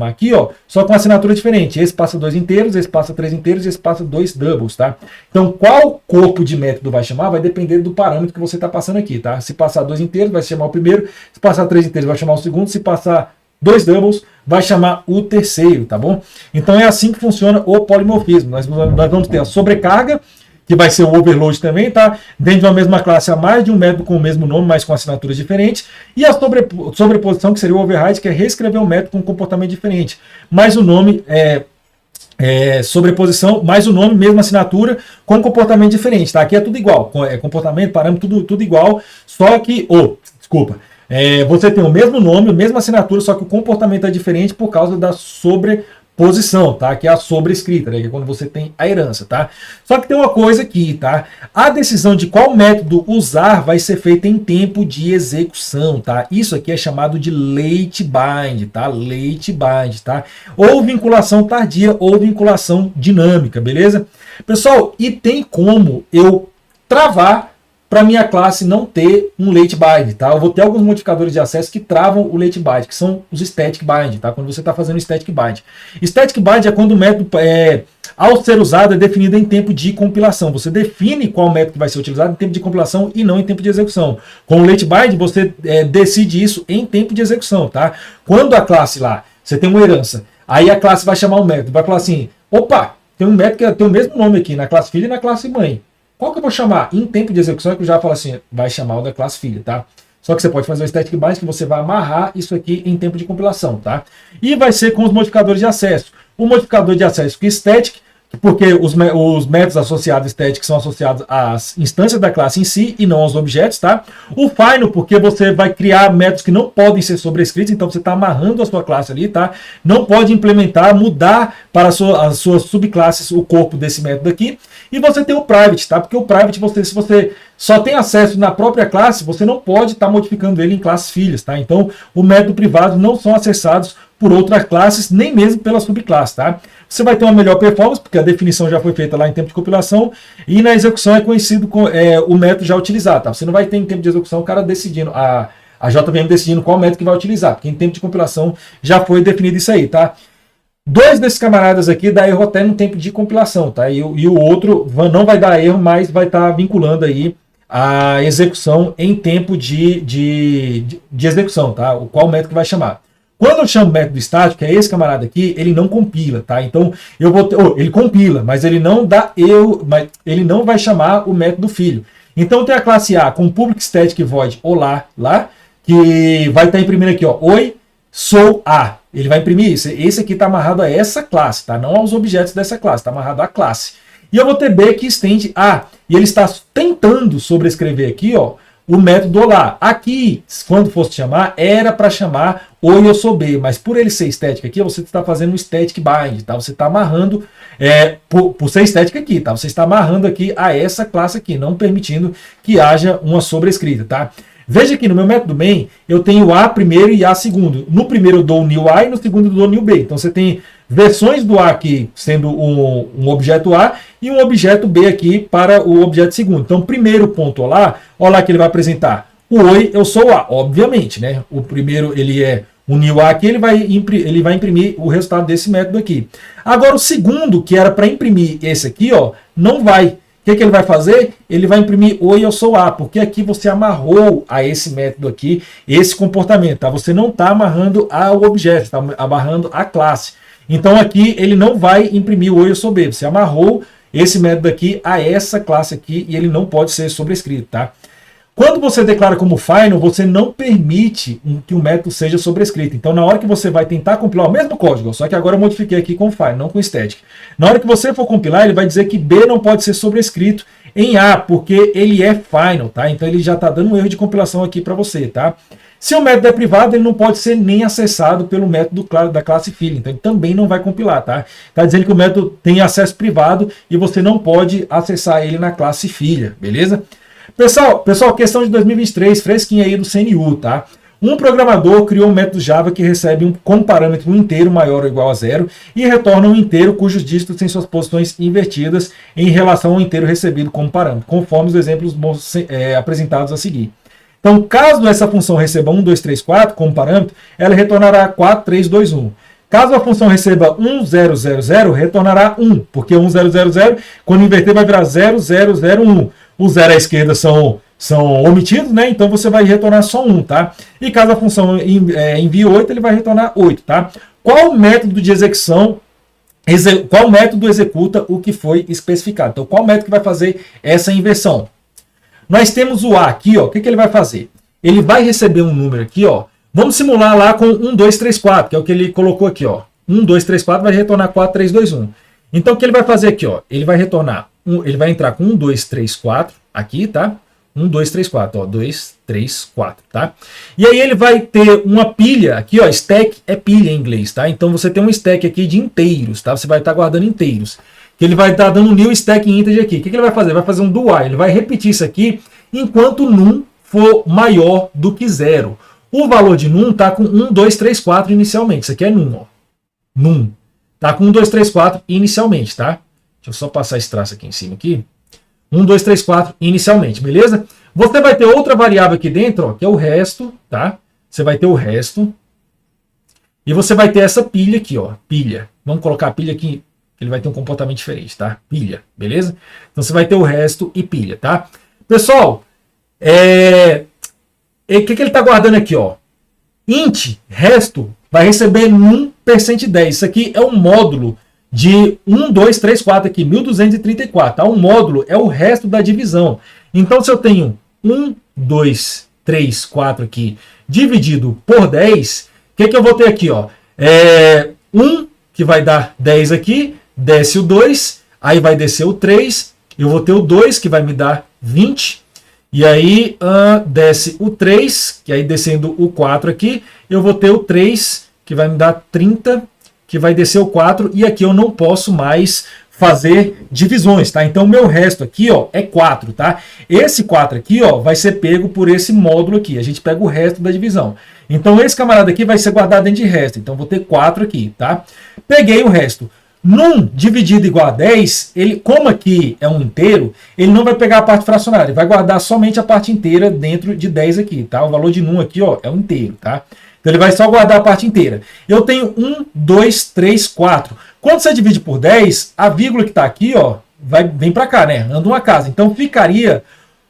aqui, ó, só com assinatura diferente. Esse passa 2 inteiros, esse passa 3 inteiros, esse passa 2 doubles, tá? Então qual corpo de método vai chamar vai depender do parâmetro que você está passando aqui, tá? Se passar 2 inteiros, vai chamar o primeiro, se passar 3 inteiros, vai chamar o segundo, se passar 2 doubles, vai chamar o terceiro, tá bom? Então é assim que funciona o polimorfismo. Nós vamos ter a sobrecarga, que vai ser o overload também, tá? Dentro de uma mesma classe, há mais de um método com o mesmo nome, mas com assinaturas diferentes. E a sobreposição, que seria o override, que é reescrever um método com um comportamento diferente. Mas o nome sobreposição, mais o nome, mesma assinatura, com comportamento diferente, tá? Aqui é tudo igual, comportamento, parâmetro, tudo igual, só que, você tem o mesmo nome, a mesma assinatura, só que o comportamento é diferente por causa da sobreposição, tá? Que é a sobrescrita, né? Que é quando você tem a herança, tá? Só que tem uma coisa aqui, tá? A decisão de qual método usar vai ser feita em tempo de execução, tá? Isso aqui é chamado de late bind, tá? Late bind, tá? Ou vinculação tardia ou vinculação dinâmica, beleza? Pessoal, e tem como eu travar para minha classe não ter um late bind, tá? Eu vou ter alguns modificadores de acesso que travam o late bind, que são os static bind, tá? Quando você está fazendo static bind. Static bind é quando o método, ao ser usado, é definido em tempo de compilação. Você define qual método vai ser utilizado em tempo de compilação e não em tempo de execução. Com o late bind, você decide isso em tempo de execução, tá? Quando a classe lá, você tem uma herança, aí a classe vai chamar um método, vai falar assim, opa, tem um método que tem o mesmo nome aqui, na classe filha e na classe mãe. Qual que eu vou chamar? Em tempo de execução é que eu já falo assim, vai chamar o da classe filha, tá? Só que você pode fazer o static bind que você vai amarrar isso aqui em tempo de compilação, tá? E vai ser com os modificadores de acesso. O modificador de acesso que static, porque os métodos associados static são associados às instâncias da classe em si e não aos objetos, tá? O final, porque você vai criar métodos que não podem ser sobrescritos, então você está amarrando a sua classe ali, tá? Não pode implementar, mudar para as suas subclasses o corpo desse método aqui. E você tem o private, tá? Porque o private, se você só tem acesso na própria classe, você não pode estar modificando ele em classes filhas, tá? Então, o método privado não são acessados por outras classes, nem mesmo pela subclasse, tá? Você vai ter uma melhor performance, porque a definição já foi feita lá em tempo de compilação, e na execução é conhecido com o método já utilizado, tá? Você não vai ter em tempo de execução o cara decidindo, a JVM decidindo qual método que vai utilizar, porque em tempo de compilação já foi definido isso aí, tá? 2 desses camaradas aqui dá erro até no tempo de compilação, tá? E o outro não vai dar erro, mas vai estar vinculando aí a execução em tempo de execução, tá? Qual método que vai chamar. Quando eu chamo método estático, que é esse camarada aqui, ele não compila, tá? Então, eu vou ter, ele compila, mas ele não dá erro, mas ele não vai chamar o método filho. Então, tem a classe A com public static void olá, lá, que vai estar imprimindo aqui, ó, oi, sou A. Ele vai imprimir isso. Esse aqui está amarrado a essa classe, tá? Não aos objetos dessa classe, está amarrado à classe. E eu vou ter B que estende A. E ele está tentando sobrescrever aqui, ó, o método olá. Aqui, quando fosse chamar, era para chamar oi, eu sou B. Mas por ele ser estético aqui, você está fazendo um static bind, tá? Você está amarrando, por ser estético aqui, tá? Você está amarrando aqui a essa classe aqui, não permitindo que haja uma sobrescrita, tá? Veja que no meu método main, eu tenho A primeiro e A segundo. No primeiro eu dou o new A e no segundo eu dou o new B. Então você tem versões do A aqui sendo um objeto A e um objeto B aqui para o objeto segundo. Então primeiro ponto olá que ele vai apresentar o oi, eu sou A, obviamente, né? O primeiro ele é o new A aqui, ele vai imprimir o resultado desse método aqui. Agora o segundo, que era para imprimir esse aqui, ó, não vai. O que ele vai fazer? Ele vai imprimir oi, eu sou A, porque aqui você amarrou a esse método aqui, esse comportamento, tá? Você não está amarrando ao objeto, está amarrando a classe. Então aqui ele não vai imprimir o oi, eu sou B. Você amarrou esse método aqui a essa classe aqui e ele não pode ser sobrescrito, tá? Quando você declara como final, você não permite que o método seja sobrescrito. Então, na hora que você vai tentar compilar o mesmo código, só que agora eu modifiquei aqui com final, não com static. Na hora que você for compilar, ele vai dizer que B não pode ser sobrescrito em A, porque ele é final, tá? Então, ele já está dando um erro de compilação aqui para você, tá? Se o método é privado, ele não pode ser nem acessado pelo método da classe filha. Então, ele também não vai compilar, tá? Está dizendo que o método tem acesso privado e você não pode acessar ele na classe filha, beleza? Pessoal, questão de 2023, fresquinha aí do CNU, tá? Um programador criou um método Java que recebe como parâmetro um inteiro maior ou igual a zero e retorna um inteiro cujos dígitos têm suas posições invertidas em relação ao inteiro recebido como parâmetro, conforme os exemplos apresentados a seguir. Então, caso essa função receba 1, 2, 3, 4 como parâmetro, ela retornará 4, 3, 2, 1. Caso a função receba 1, 0, 0, 0, retornará 1, porque 1, 0, 0, 0, quando inverter vai virar 0, 0, 0, 1. Os 0 à esquerda são omitidos, né? Então você vai retornar só 1, tá? E caso a função envie 8, ele vai retornar 8, tá? Qual método de execução, qual método executa o que foi especificado? Então, qual método que vai fazer essa inversão? Nós temos o A aqui, ó. O que ele vai fazer? Ele vai receber um número aqui, ó. Vamos simular lá com 1, 2, 3, 4, que é o que ele colocou aqui, ó. 1, 2, 3, 4 vai retornar 4, 3, 2, 1. Então, o que ele vai fazer aqui, ó? Ele vai retornar, ele vai entrar com 1, 2, 3, 4, aqui, tá? 1, 2, 3, 4, ó, 2, 3, 4, tá? E aí ele vai ter uma pilha, aqui, ó, stack é pilha em inglês, tá? Então você tem um stack aqui de inteiros, tá? Você vai estar guardando inteiros. Que ele vai estar dando um new stack integer aqui. O que ele vai fazer? Vai fazer um do while, ele vai repetir isso aqui enquanto num for maior do que 0. O valor de num tá com 1, 2, 3, 4 inicialmente. Isso aqui é num, ó. Num. Tá com 1, 2, 3, 4 inicialmente, tá? Deixa eu só passar esse traço aqui em cima aqui. 1, 2, 3, 4 inicialmente, beleza? Você vai ter outra variável aqui dentro, ó, que é o resto, tá? Você vai ter o resto. E você vai ter essa pilha aqui, ó. Pilha. Vamos colocar a pilha aqui, ele vai ter um comportamento diferente, tá? Pilha, beleza? Então você vai ter o resto e pilha, tá? Pessoal, o que ele está guardando aqui, ó? Int, resto, vai receber num %10. Isso aqui é um módulo de 1, 2, 3, 4 aqui, 1234. Tá? Um módulo é o resto da divisão. Então, se eu tenho 1, 2, 3, 4 aqui, dividido por 10, o que eu vou ter aqui, ó? 1, que vai dar 10 aqui, desce o 2, aí vai descer o 3, eu vou ter o 2, que vai me dar 20, e aí desce o 3, que aí descendo o 4 aqui, eu vou ter o 3, que vai me dar 30, que vai descer o 4, e aqui eu não posso mais fazer divisões, tá? Então o meu resto aqui, ó, é 4, tá? Esse 4 aqui, ó, vai ser pego por esse módulo aqui, a gente pega o resto da divisão. Então esse camarada aqui vai ser guardado dentro de resto, então vou ter 4 aqui, tá? Peguei o resto. Num dividido igual a 10, ele, como aqui é um inteiro, ele não vai pegar a parte fracionária, ele vai guardar somente a parte inteira dentro de 10 aqui, tá? O valor de num aqui, ó, é um inteiro, tá? Então ele vai só guardar a parte inteira. Eu tenho 1, 2, 3, 4. Quando você divide por 10, a vírgula que está aqui, ó, vem para cá, né? Anda uma casa. Então ficaria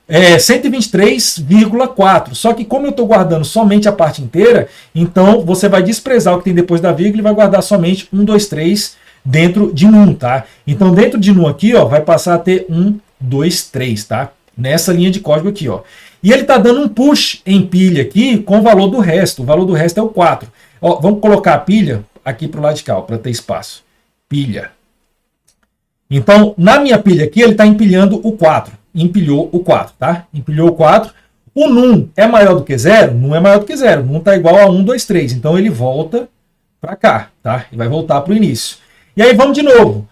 123,4. Só que como eu estou guardando somente a parte inteira, então você vai desprezar o que tem depois da vírgula e vai guardar somente 1, 2, 3 dentro de num, tá? Então dentro de num aqui, ó, vai passar a ter 1, 2, 3, tá? Nessa linha de código aqui, ó. E ele está dando um push em pilha aqui com o valor do resto. O valor do resto é o 4. Ó, vamos colocar a pilha aqui para o lado de cá, para ter espaço. Pilha. Então, na minha pilha aqui, ele está empilhando o 4. Empilhou o 4, tá? Empilhou o 4. O num é maior do que 0? Num é maior do que 0. Num está igual a 1, 2, 3. Então, ele volta para cá, tá? E vai voltar para o início. E aí, vamos de novo.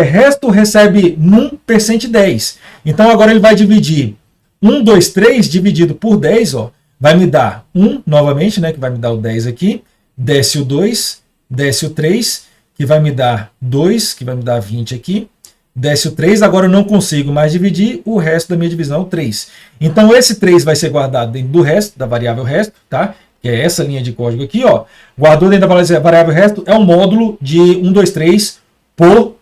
Resto recebe num percent 10. Então, agora ele vai dividir 1, 2, 3 dividido por 10, ó. Vai me dar 1 novamente, né? Que vai me dar o 10 aqui. Desce o 2, desce o 3, que vai me dar 2, que vai me dar 20 aqui. Desce o 3, agora eu não consigo mais dividir, o resto da minha divisão é o 3. Então esse 3 vai ser guardado dentro do resto, da variável resto, tá? Que é essa linha de código aqui, ó. Guardou dentro da variável resto, é um módulo de 1, 2, 3 por...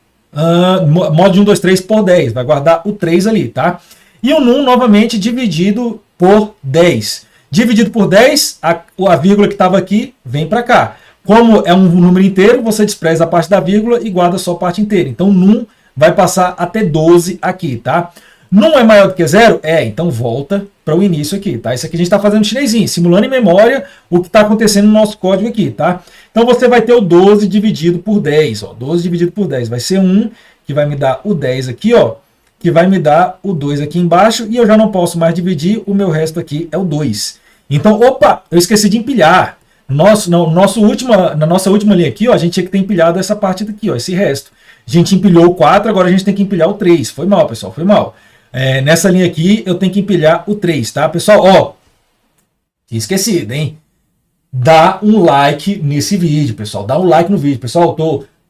módulo de 1, 2, 3 por 10. Vai guardar o 3 ali, tá? E o num, novamente, dividido por 10. Dividido por 10, a vírgula que estava aqui vem para cá. Como é um número inteiro, você despreza a parte da vírgula e guarda só a parte inteira. Então, num vai passar até 12 aqui, tá? Num é maior do que 0? Então volta para o início aqui, tá? Isso aqui a gente está fazendo chinesinho, simulando em memória o que está acontecendo no nosso código aqui, tá? Então, você vai ter o 12 dividido por 10, ó. 12 dividido por 10 vai ser 1, que vai me dar o 10 aqui, ó. Que vai me dar o 2 aqui embaixo, e eu já não posso mais dividir, o meu resto aqui é o 2. Então, opa, eu esqueci de empilhar. Na nossa última linha aqui, ó, a gente tinha que ter empilhado essa parte daqui, ó, esse resto. A gente empilhou o 4, agora a gente tem que empilhar o 3. Foi mal, pessoal, foi mal. Nessa linha aqui, eu tenho que empilhar o 3, tá? Pessoal, ó, tinha esquecido, hein? Dá um like nesse vídeo, pessoal. Dá um like no vídeo. Pessoal,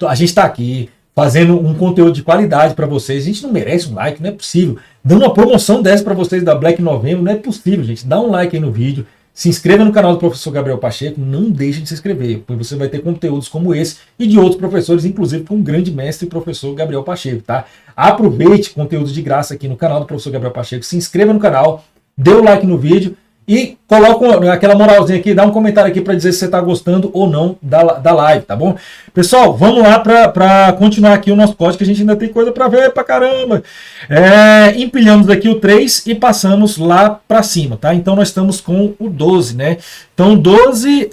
a gente tá aqui fazendo um conteúdo de qualidade para vocês. A gente não merece um like, não é possível. Dando uma promoção dessa para vocês da Black Novembro, não é possível, gente. Dá um like aí no vídeo. Se inscreva no canal do professor Gabriel Pacheco, não deixe de se inscrever, pois você vai ter conteúdos como esse e de outros professores, inclusive com o grande mestre e professor Gabriel Pacheco, tá? Aproveite conteúdos de graça aqui no canal do professor Gabriel Pacheco, se inscreva no canal, dê o like no vídeo e coloca aquela moralzinha aqui, dá um comentário aqui para dizer se você está gostando ou não da live, tá bom? Pessoal, vamos lá para continuar aqui o nosso código, que a gente ainda tem coisa para ver pra caramba. Empilhamos aqui o 3 e passamos lá para cima, tá? Então nós estamos com o 12, né? Então 12,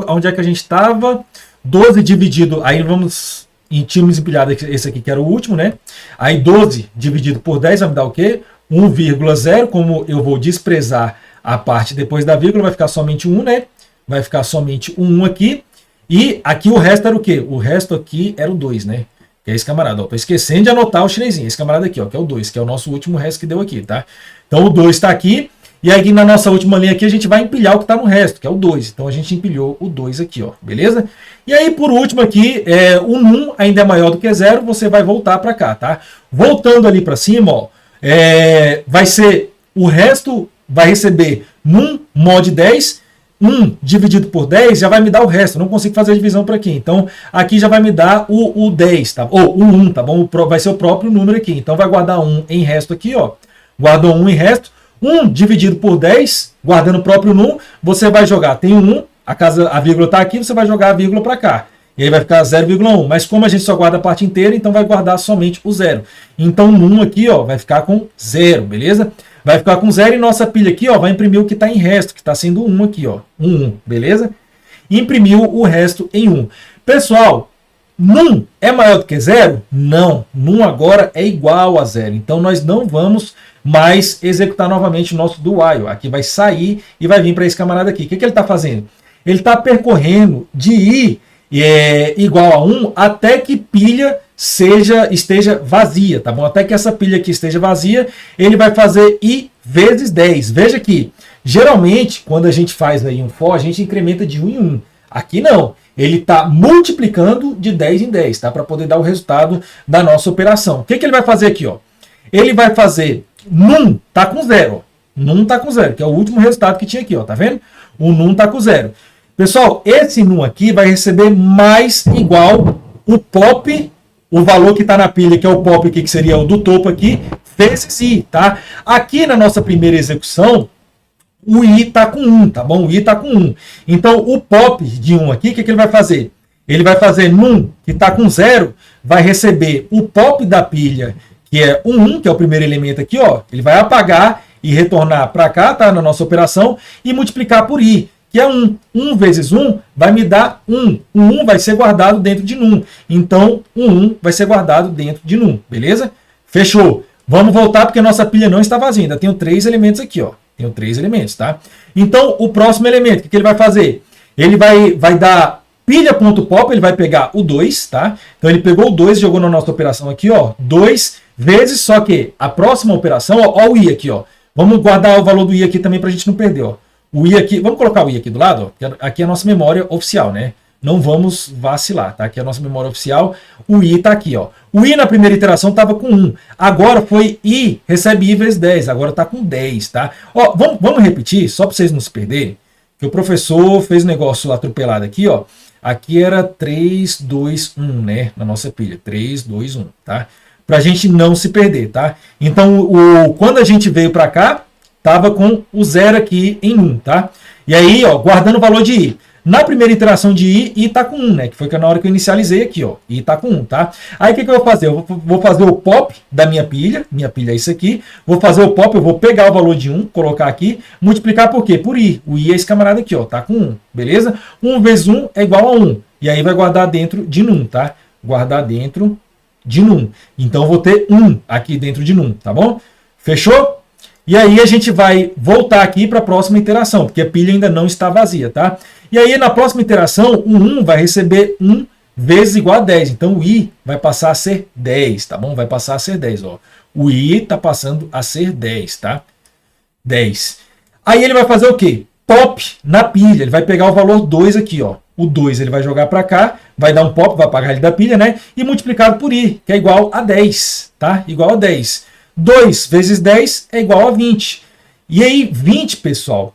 onde é que a gente estava? 12 dividido, aí vamos... Tínhamos empilhado esse aqui que era o último, né? Aí 12 dividido por 10 vai me dar o quê? 1,0, como eu vou desprezar a parte depois da vírgula, vai ficar somente 1, né? Vai ficar somente 1 aqui. E aqui o resto era o quê? O resto aqui era o 2, né? Que é esse camarada, ó. Tô esquecendo de anotar o chinesinho. Esse camarada aqui, ó, que é o 2, que é o nosso último resto que deu aqui, tá? Então o 2 está aqui. E aí na nossa última linha aqui a gente vai empilhar o que está no resto, que é o 2. Então a gente empilhou o 2 aqui, ó. Beleza? E aí por último aqui, o num ainda é maior do que 0, você vai voltar para cá, tá? Voltando ali para cima, ó. Vai ser, o resto vai receber num mod 10, 1 dividido por 10 já vai me dar o resto, eu não consigo fazer a divisão por aqui, então aqui já vai me dar o 10, tá? Ou o 1, tá bom? Vai ser o próprio número aqui, então vai guardar 1 em resto aqui, ó, guardou 1 em resto, 1 dividido por 10, guardando o próprio num, você vai jogar, tem um 1, a vírgula está aqui, você vai jogar a vírgula para cá. E aí vai ficar 0,1. Mas como a gente só guarda a parte inteira, então vai guardar somente o 0. Então o num aqui, ó, vai ficar com 0, beleza? Vai ficar com 0 e nossa pilha aqui, ó, vai imprimir o que está em resto, que está sendo 1 aqui, ó. 1, beleza? Imprimiu o resto em 1. Pessoal, num é maior do que 0? Não. Num agora é igual a 0. Então nós não vamos mais executar novamente o nosso do while. Aqui vai sair e vai vir para esse camarada aqui. O que ele está fazendo? Ele está percorrendo de i igual a 1 até que pilha esteja vazia, tá bom? Até que essa pilha aqui esteja vazia, ele vai fazer i vezes 10. Veja que, geralmente, quando a gente faz aí um for, a gente incrementa de 1 em 1. Aqui não. Ele está multiplicando de 10 em 10, tá? Para poder dar o resultado da nossa operação. O que ele vai fazer aqui, ó? Ele vai fazer num tá com 0, ó. Num tá com 0, que é o último resultado que tinha aqui, ó, tá vendo? O num tá com 0. Pessoal, esse num aqui vai receber mais igual o pop, o valor que está na pilha, que é o pop aqui, que seria o do topo aqui, vezes i, tá? Aqui na nossa primeira execução, o i está com 1, tá bom? O i está com 1. Então, o pop de 1 aqui, o que ele vai fazer? Ele vai fazer num, que está com 0, vai receber o pop da pilha, que é o 1, que é o primeiro elemento aqui, ó. Ele vai apagar e retornar para cá, tá? Na nossa operação, e multiplicar por i, que é 1. 1 vezes 1 vai me dar 1. O 1 vai ser guardado dentro de num. Então, o 1 vai ser guardado dentro de num, beleza? Fechou. Vamos voltar porque a nossa pilha não está vazia. Ainda tenho 3 elementos aqui, ó. Tenho 3 elementos, tá? Então, o próximo elemento, o que ele vai fazer? Ele vai dar pilha.pop, ele vai pegar o 2, tá? Então, ele pegou o 2 e jogou na nossa operação aqui, ó. 2 vezes, só que a próxima operação, ó o i aqui, ó. Vamos guardar o valor do i aqui também para a gente não perder, ó. O i aqui, vamos colocar o i aqui do lado, ó. Aqui é a nossa memória oficial, né? Não vamos vacilar, tá? Aqui é a nossa memória oficial. O i está aqui, ó. O i na primeira iteração estava com 1. Agora foi i, recebe i vezes 10. Agora está com 10, tá? Ó, vamos repetir, só para vocês não se perderem. Que o professor fez um negócio atropelado aqui, ó. Aqui era 3, 2, 1, né? Na nossa pilha. 3, 2, 1, tá? Para a gente não se perder, tá? Então, quando a gente veio para cá, tava com o 0 aqui em 1, tá? E aí, ó, guardando o valor de i. Na primeira iteração de i tá com 1, né? Que foi na hora que eu inicializei aqui, ó. I tá com 1, tá? Aí o que eu vou fazer? Eu vou fazer o pop da minha pilha é isso aqui. Vou fazer o pop, eu vou pegar o valor de 1, colocar aqui, multiplicar por quê? Por i. O i é esse camarada aqui, ó, tá com 1, beleza? 1 vezes 1 é igual a 1. E aí vai guardar dentro de num, tá? Guardar dentro de num. Então eu vou ter 1 aqui dentro de num, tá bom? Fechou? E aí a gente vai voltar aqui para a próxima iteração, porque a pilha ainda não está vazia, tá? E aí na próxima iteração, o 1 vai receber 1 vezes igual a 10. Então o i vai passar a ser 10, tá bom? Vai passar a ser 10, ó. O i está passando a ser 10, tá? 10. Aí ele vai fazer o quê? Pop na pilha. Ele vai pegar o valor 2 aqui, ó. O 2 ele vai jogar para cá, vai dar um pop, vai apagar ele da pilha, né? E multiplicado por i, que é igual a 10, tá? Igual a 10. 2 vezes 10 é igual a 20. E aí, 20, pessoal,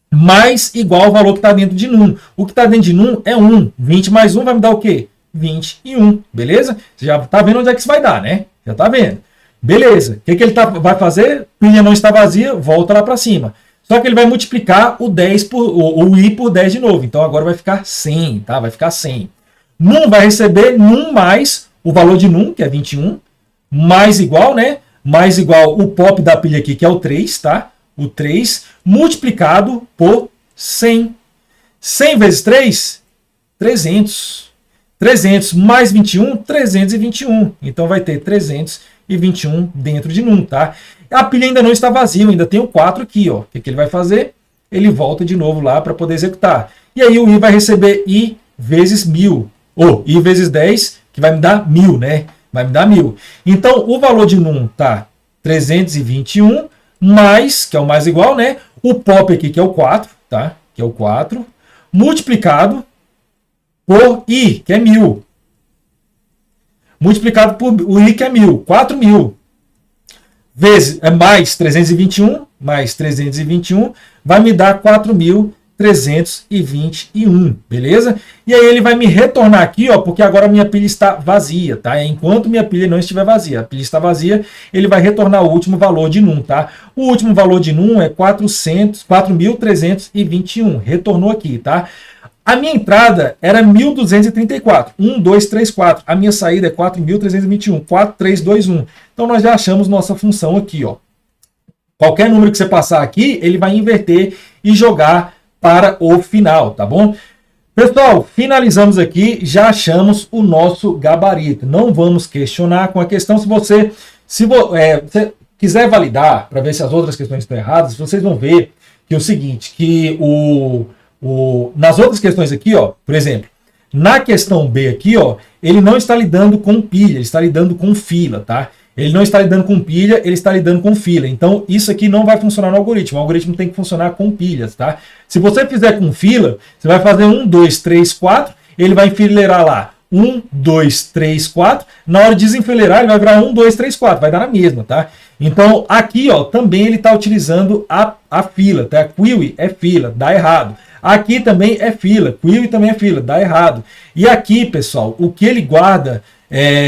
mais igual ao valor que está dentro de num. O que está dentro de num é 1. 20 mais 1 vai me dar o quê? 21, beleza? Você já está vendo onde é que isso vai dar, né? Já está vendo. Beleza. O que ele vai fazer? Pilha não está vazia, volta lá para cima. Só que ele vai multiplicar o i por 10 de novo. Então agora vai ficar 100, tá? Vai ficar 100. Num vai receber num mais o valor de num, que é 21, mais igual, né? Mais igual o pop da pilha aqui, que é o 3, tá? O 3 multiplicado por 100. 100 vezes 3, 300. 300 mais 21, 321. Então vai ter 321 dentro de num, tá? A pilha ainda não está vazia, ainda tem o 4 aqui, ó. O que ele vai fazer? Ele volta de novo lá para poder executar. E aí o i vai receber i vezes 1000. Ou i vezes 10, que vai me dar 1000, né? Vai me dar 1000. Então, o valor de num tá 321, mais, que é o mais igual, né? O pop aqui, que é o 4, tá? Que é o 4, multiplicado por i, que é 1000. Multiplicado por o i, que é 1000. 4000. Vezes, mais 321, mais 321, vai me dar 4.321, beleza? E aí ele vai me retornar aqui, ó, porque agora a minha pilha está vazia, tá? Enquanto minha pilha não estiver vazia, a pilha está vazia, ele vai retornar o último valor de num, tá? O último valor de num é 4.321, retornou aqui, tá? A minha entrada era 1.234, 1, 2, 3, 4. A minha saída é 4.321, 4, 3, 2, 1. Então nós já achamos nossa função aqui, ó. Qualquer número que você passar aqui, ele vai inverter e jogar para o final, tá bom? Pessoal, finalizamos aqui, já achamos o nosso gabarito. Não vamos questionar com a questão. Se você quiser validar para ver se as outras questões estão erradas, vocês vão ver que é o seguinte, que nas outras questões aqui, ó, por exemplo, na questão B aqui, ó, ele não está lidando com pilha, ele está lidando com fila, tá? Ele não está lidando com pilha, ele está lidando com fila. Então, isso aqui não vai funcionar no algoritmo. O algoritmo tem que funcionar com pilhas, tá? Se você fizer com fila, você vai fazer 1, 2, 3, 4, ele vai enfileirar lá 1, 2, 3, 4. Na hora de desenfileirar, ele vai virar 1, 2, 3, 4. Vai dar na mesma, tá? Então, aqui, ó, também ele está utilizando a fila, tá? Query é fila, dá errado. Aqui também é fila, query também é fila, dá errado. E aqui, pessoal, o que ele guarda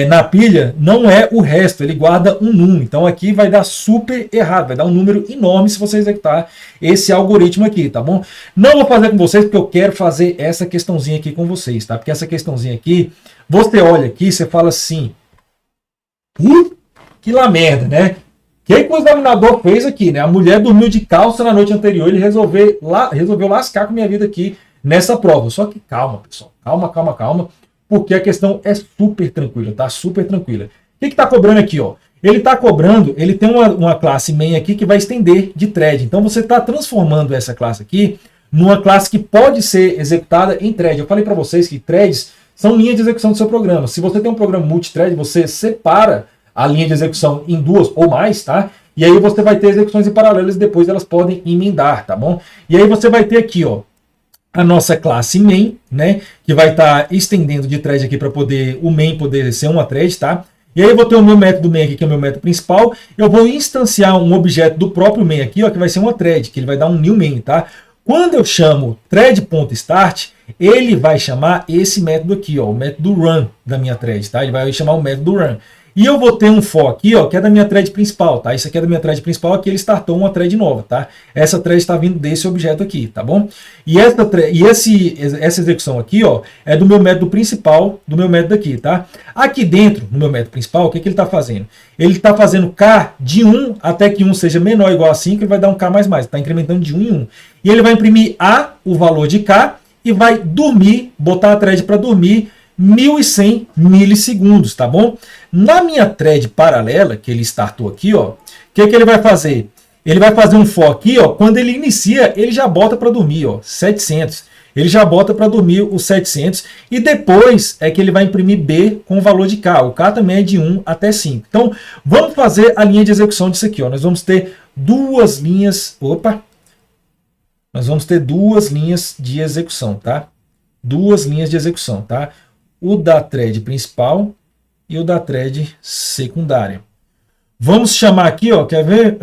na pilha não é o resto, ele guarda um num. Então aqui vai dar super errado, vai dar um número enorme se você executar esse algoritmo aqui, tá bom? Não vou fazer com vocês porque eu quero fazer essa questãozinha aqui com vocês, tá? Porque essa questãozinha aqui, você olha aqui, você fala assim, que lá merda, né? que o examinador fez aqui, né? A mulher dormiu de calça na noite anterior, ele resolveu lascar com minha vida aqui nessa prova. Só que calma, pessoal. Calma, porque a questão é super tranquila, tá? Super tranquila. O que tá cobrando aqui, ó? Ele tá cobrando, ele tem uma classe main aqui que vai estender de thread. Então você tá transformando essa classe aqui numa classe que pode ser executada em thread. Eu falei para vocês que threads são linhas de execução do seu programa. Se você tem um programa multithread, você separa a linha de execução em duas ou mais, tá? E aí você vai ter execuções em paralelas e depois elas podem emendar, tá bom? E aí você vai ter aqui, ó, a nossa classe main, né? Que vai estar estendendo de thread aqui para poder o main poder ser uma thread, tá? E aí eu vou ter o meu método main aqui, que é o meu método principal. Eu vou instanciar um objeto do próprio main aqui, ó, que vai ser uma thread, que ele vai dar um new main, tá? Quando eu chamo thread.start, ele vai chamar esse método aqui, ó, o método run da minha thread, tá? Ele vai chamar o método run. E eu vou ter um for aqui, ó, que é da minha thread principal, tá? Isso aqui é da minha thread principal, aqui ele startou uma thread nova, tá? Essa thread está vindo desse objeto aqui, tá bom? E essa execução aqui, ó, é do meu método principal, do meu método aqui, tá? Aqui dentro, no meu método principal, o que ele está fazendo? Ele está fazendo k de 1 até que 1 seja menor ou igual a 5, ele vai dar um k mais, está incrementando de 1 em 1. E ele vai imprimir a, o valor de k, e vai dormir, botar a thread para dormir, 1.100 milissegundos, tá bom? Na minha thread paralela, que ele startou aqui, ó, o que ele vai fazer? Ele vai fazer um for aqui, ó, quando ele inicia, ele já bota para dormir, ó, 700. Ele já bota para dormir os 700 e depois é que ele vai imprimir B com o valor de K. O K também é de 1 até 5. Então, vamos fazer a linha de execução disso aqui, ó. Nós vamos ter duas linhas, nós vamos ter duas linhas de execução, tá? Duas linhas de execução, tá? O da thread principal e o da thread secundária. Vamos chamar aqui, ó, quer ver?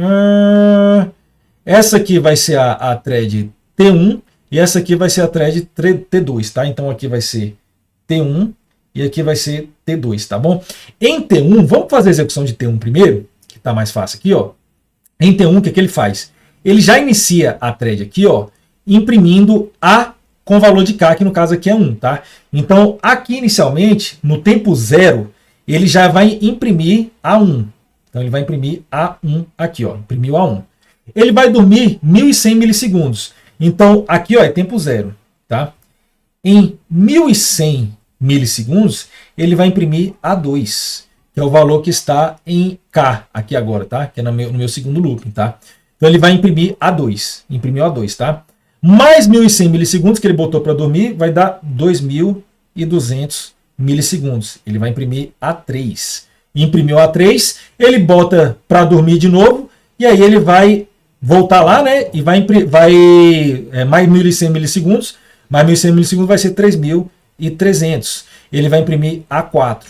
Essa aqui vai ser a thread T1 e essa aqui vai ser a thread T2, tá? Então aqui vai ser T1 e aqui vai ser T2, tá bom? Em T1, vamos fazer a execução de T1 primeiro, que tá mais fácil aqui, ó. Em T1, o que ele faz? Ele já inicia a thread aqui, ó, imprimindo A com valor de K, que no caso aqui é 1, tá? Então, aqui inicialmente, no tempo 0, ele já vai imprimir A1. Então, ele vai imprimir A1 aqui, ó, imprimiu A1. Ele vai dormir 1.100 milissegundos. Então, aqui, ó, é tempo 0, tá? Em 1.100 milissegundos, ele vai imprimir A2, que é o valor que está em K aqui agora, tá? Que é no meu segundo looping, tá? Então, ele vai imprimir A2, imprimiu A2, tá? Mais 1.100 milissegundos que ele botou para dormir, vai dar 2.200 milissegundos. Ele vai imprimir A3. Imprimiu A3, ele bota para dormir de novo, e aí ele vai voltar lá, né? E vai mais 1.100 milissegundos, mais 1.100 milissegundos vai ser 3.300. Ele vai imprimir A4.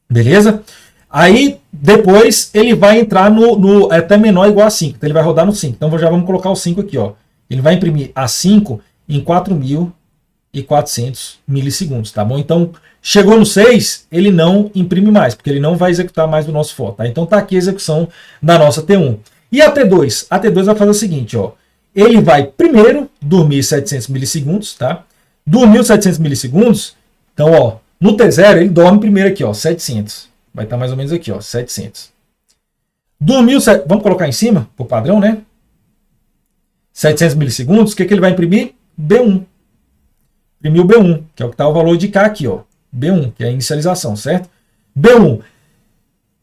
Beleza? Aí, depois, ele vai entrar no até menor ou igual a 5. Então, ele vai rodar no 5. Então, já vamos colocar o 5 aqui, ó. Ele vai imprimir A5 em 4.400 milissegundos, tá bom? Então, chegou no 6, ele não imprime mais, porque ele não vai executar mais o nosso for, tá? Então, tá aqui a execução da nossa T1. E a T2? A T2 vai fazer o seguinte, ó. Ele vai primeiro dormir 700 milissegundos, tá? Dormiu 700 milissegundos, então, ó, no T0 ele dorme primeiro aqui, ó, 700. Vai estar mais ou menos aqui, ó, 700. Dormiu, vamos colocar em cima, por padrão, né? 700 milissegundos, o que ele vai imprimir? B1. Imprimiu B1, que é o que está o valor de K aqui, ó. B1, que é a inicialização, certo? B1.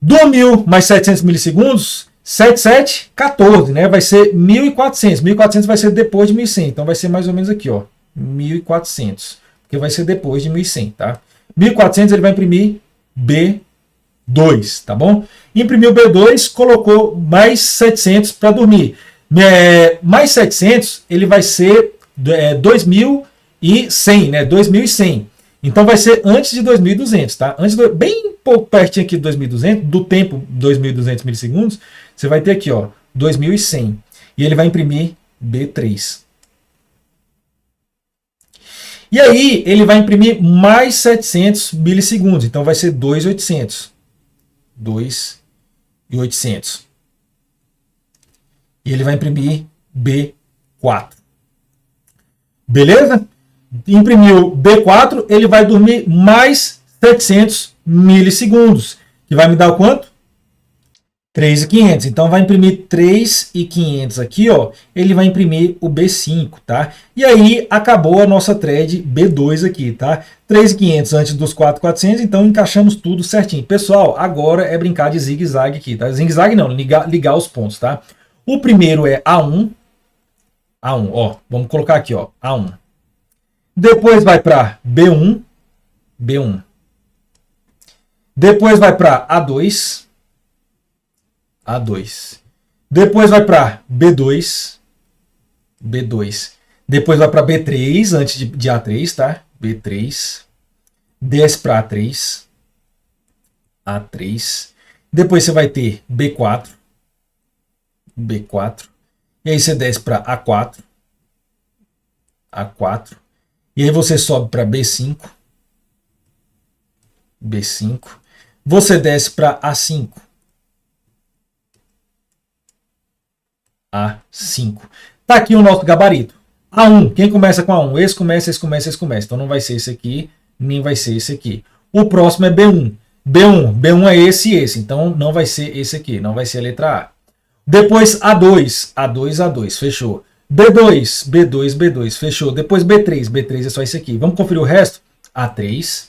Dormiu mais 700 milissegundos, 77, 14, né? Vai ser 1.400. 1.400 vai ser depois de 1.100. Então vai ser mais ou menos aqui, ó. 1.400. Porque vai ser depois de 1.100, tá? 1.400 ele vai imprimir B2, tá bom? Imprimiu B2, colocou mais 700 para dormir. Mais 700, ele vai ser 2.100, né? 2.100. Então vai ser antes de 2.200, tá? Bem pouco pertinho aqui de 2.200, do tempo 2.200 milissegundos, você vai ter aqui, ó, 2.100. E ele vai imprimir B3. E aí, ele vai imprimir mais 700 milissegundos. Então vai ser 2.800. 2.800. E ele vai imprimir B4. Beleza? Imprimiu B4, ele vai dormir mais 700 milissegundos. Que vai me dar o quanto? 3.500. Então vai imprimir 3.500 aqui, ó. Ele vai imprimir o B5, tá? E aí acabou a nossa thread B2 aqui, tá? 3.500 antes dos 4.400, então encaixamos tudo certinho. Pessoal, agora é brincar de zigue-zague aqui, tá? Zigue-zague não, ligar os pontos, tá? O primeiro é A1. A1, ó. Vamos colocar aqui, ó. A1. Depois vai para B1. B1. Depois vai para A2. A2. Depois vai para B2. B2. Depois vai para B3, antes de A3, tá? B3. Desce para A3. A3. Depois você vai ter B4. B4. E aí você desce para A4. A4. E aí você sobe para B5. B5. Você desce para A5. A5. Tá aqui o nosso gabarito. A1. Quem começa com A1? Esse começa, esse começa, esse começa. Então não vai ser esse aqui, nem vai ser esse aqui. O próximo é B1. B1 é esse e esse. Então não vai ser esse aqui. Não vai ser a letra A. Depois A2. A2. Fechou. B2. B2. Fechou. Depois B3. B3 é só esse aqui. Vamos conferir o resto? A3.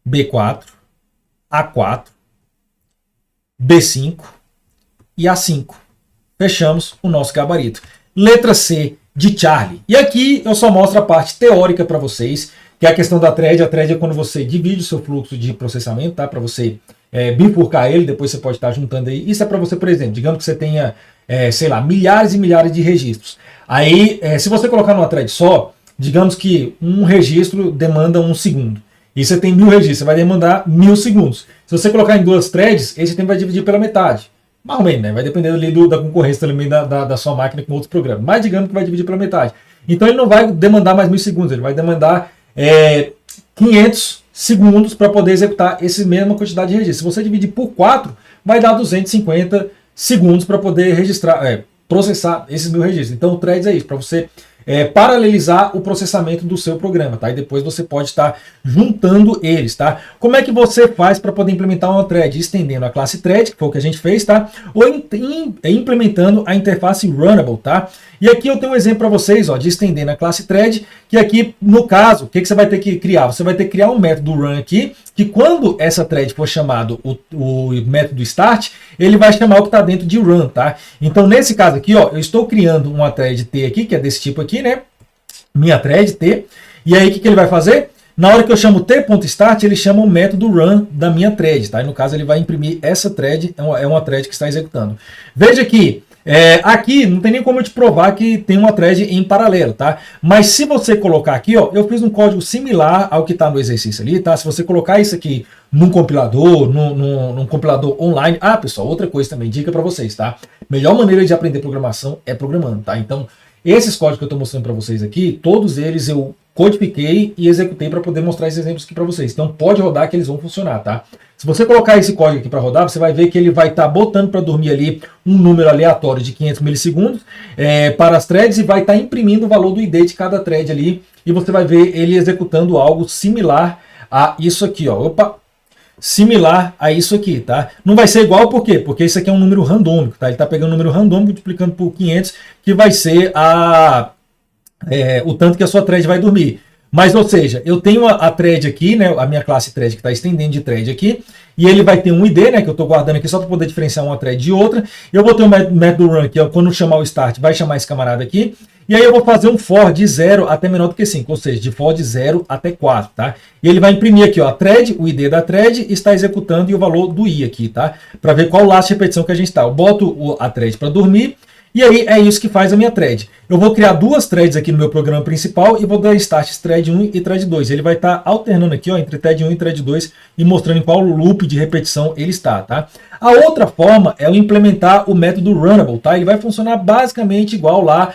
B4. A4. B5. E A5. Fechamos o nosso gabarito. Letra C de Charlie. E aqui eu só mostro a parte teórica para vocês, que é a questão da thread. A thread é quando você divide o seu fluxo de processamento, tá? Para você bifurcar ele, depois você pode estar juntando aí. Isso é para você, por exemplo, digamos que você tenha, sei lá, milhares e milhares de registros. Aí, se você colocar numa thread só, digamos que um registro demanda 1 segundo. E você tem 1000 registros, você vai demandar 1000 segundos. Se você colocar em 2 threads, esse tempo vai dividir pela metade. Mais ou menos, né? Vai depender ali da concorrência também da sua máquina com outros programas. Mas digamos que vai dividir pela metade. Então ele não vai demandar mais 1000 segundos, ele vai demandar 500 segundos para poder executar essa mesma quantidade de registros. Se você dividir por 4, vai dar 250 segundos para poder registrar, processar esses 1000 registros. Então o Threads é isso, para você paralelizar o processamento do seu programa, tá? E depois você pode estar juntando eles, tá? Como é que você faz para poder implementar uma thread? Estendendo a classe thread, que foi o que a gente fez, tá? Ou implementando a interface runnable, tá? E aqui eu tenho um exemplo para vocês, ó, de estender na classe thread, que aqui, no caso, o que você vai ter que criar? Você vai ter que criar um método run aqui, que quando essa thread for chamado o método start, ele vai chamar o que está dentro de run, tá? Então, nesse caso aqui, ó, eu estou criando uma thread T aqui, que é desse tipo aqui, né? Minha thread T. E aí, o que ele vai fazer? Na hora que eu chamo t.start, ele chama o método run da minha thread, tá? E no caso, ele vai imprimir essa thread, é uma thread que está executando. Veja que aqui não tem nem como eu te provar que tem uma thread em paralelo, tá? Mas se você colocar aqui, ó, eu fiz um código similar ao que está no exercício ali, tá? Se você colocar isso aqui num compilador, num compilador online. Ah, pessoal, outra coisa também, dica para vocês, tá? Melhor maneira de aprender programação é programando, tá? Então, esses códigos que eu estou mostrando para vocês aqui, todos eles eu codifiquei e executei para poder mostrar esses exemplos aqui para vocês. Então pode rodar que eles vão funcionar, tá? Se você colocar esse código aqui para rodar, você vai ver que ele vai estar botando para dormir ali um número aleatório de 500 milissegundos para as threads e vai estar imprimindo o valor do ID de cada thread ali e você vai ver ele executando algo similar a isso aqui, ó. Opa! Similar a isso aqui, tá? Não vai ser igual, por quê? Porque isso aqui é um número randômico, tá? Ele está pegando um número randômico, multiplicando por 500, que vai ser o tanto que a sua thread vai dormir. Mas, ou seja, eu tenho a thread aqui, né, a minha classe thread que está estendendo de thread aqui, e ele vai ter um ID, né, que eu estou guardando aqui só para poder diferenciar uma thread de outra. Eu vou ter um método run aqui, ó, quando chamar o start, vai chamar esse camarada aqui, e aí eu vou fazer um for de 0 até menor do que 5, ou seja, de for de 0 até 4, tá? E ele vai imprimir aqui, ó, a thread, o ID da thread, está executando e o valor do i aqui, tá? Para ver qual last repetição que a gente está. Eu boto a thread para dormir, e aí é isso que faz a minha thread. Eu vou criar duas threads aqui no meu programa principal e vou dar start thread 1 e thread 2. Ele vai estar alternando aqui, ó, entre thread 1 e thread 2 e mostrando em qual loop de repetição ele está, tá? A outra forma é eu implementar o método runnable, tá? Ele vai funcionar basicamente igual lá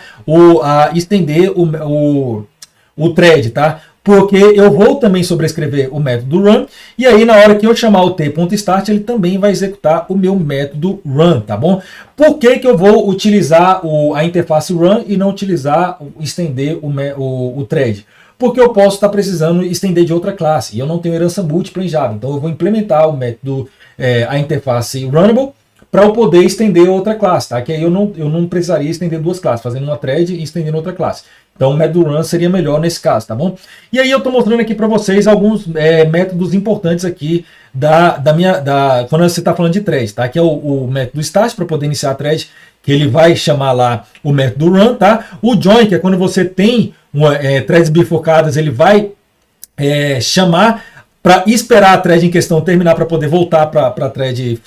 a estender o thread, tá? Porque eu vou também sobrescrever o método run, e aí na hora que eu chamar o t.start, ele também vai executar o meu método run, tá bom? Por que eu vou utilizar a interface run e não utilizar estender o thread? Porque eu posso estar precisando estender de outra classe, e eu não tenho herança múltipla em Java, então eu vou implementar o método, a interface runnable, para eu poder estender outra classe, tá? Que aí eu não precisaria estender duas classes, fazendo uma thread e estendendo outra classe. Então o método run seria melhor nesse caso, tá bom? E aí eu estou mostrando aqui para vocês alguns métodos importantes aqui quando você está falando de thread, tá? Que é o método start para poder iniciar a thread, que ele vai chamar lá o método run, tá? O join, que é quando você tem threads bifocadas, ele vai chamar para esperar a thread em questão terminar para poder voltar para a thread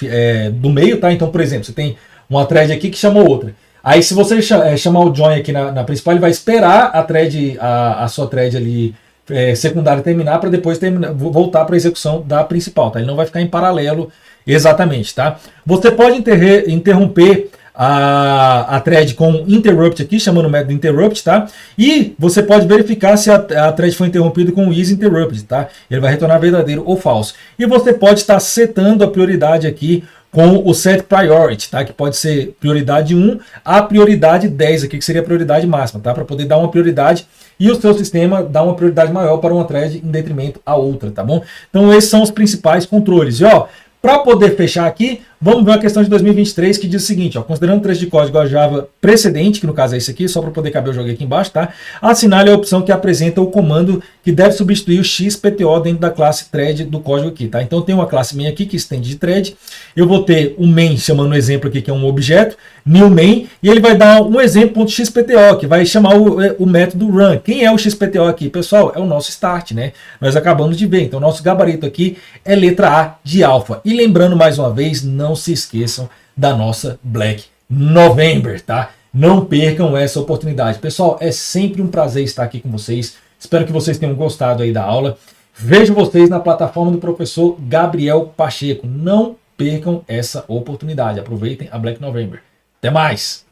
do meio, tá? Então, por exemplo, você tem uma thread aqui que chamou outra. Aí, se você chamar o join aqui na principal, ele vai esperar a sua thread ali secundária terminar para depois voltar para a execução da principal, tá? Ele não vai ficar em paralelo exatamente, tá? Você pode interromper a thread com interrupt aqui, chamando o método interrupt, tá? E você pode verificar se a thread foi interrompida com o isInterrupt, tá? Ele vai retornar verdadeiro ou falso. E você pode estar setando a prioridade aqui com o set priority, tá? Que pode ser prioridade 1 a prioridade 10 aqui, que seria a prioridade máxima, tá? Para poder dar uma prioridade e o seu sistema dar uma prioridade maior para uma thread em detrimento à outra, tá bom? Então esses são os principais controles. E ó, para poder fechar aqui, vamos ver a questão de 2023 que diz o seguinte, ó, considerando o trecho de código a Java precedente, que no caso é esse aqui, só para poder caber eu joguei aqui embaixo, tá? Assinale a opção que apresenta o comando que deve substituir o XPTO dentro da classe thread do código aqui, tá? Então tem uma classe main aqui que estende de thread, eu vou ter o main chamando um exemplo aqui que é um objeto, new main, e ele vai dar um exemplo.xpto, que vai chamar o método run. Quem é o XPTO aqui? Pessoal, é o nosso start, né? Nós acabamos de ver, então o nosso gabarito aqui é letra A de alfa. E lembrando mais uma vez, não se esqueçam da nossa Black November, tá? Não percam essa oportunidade. Pessoal, é sempre um prazer estar aqui com vocês. Espero que vocês tenham gostado aí da aula. Vejo vocês na plataforma do professor Gabriel Pacheco. Não percam essa oportunidade. Aproveitem a Black November. Até mais!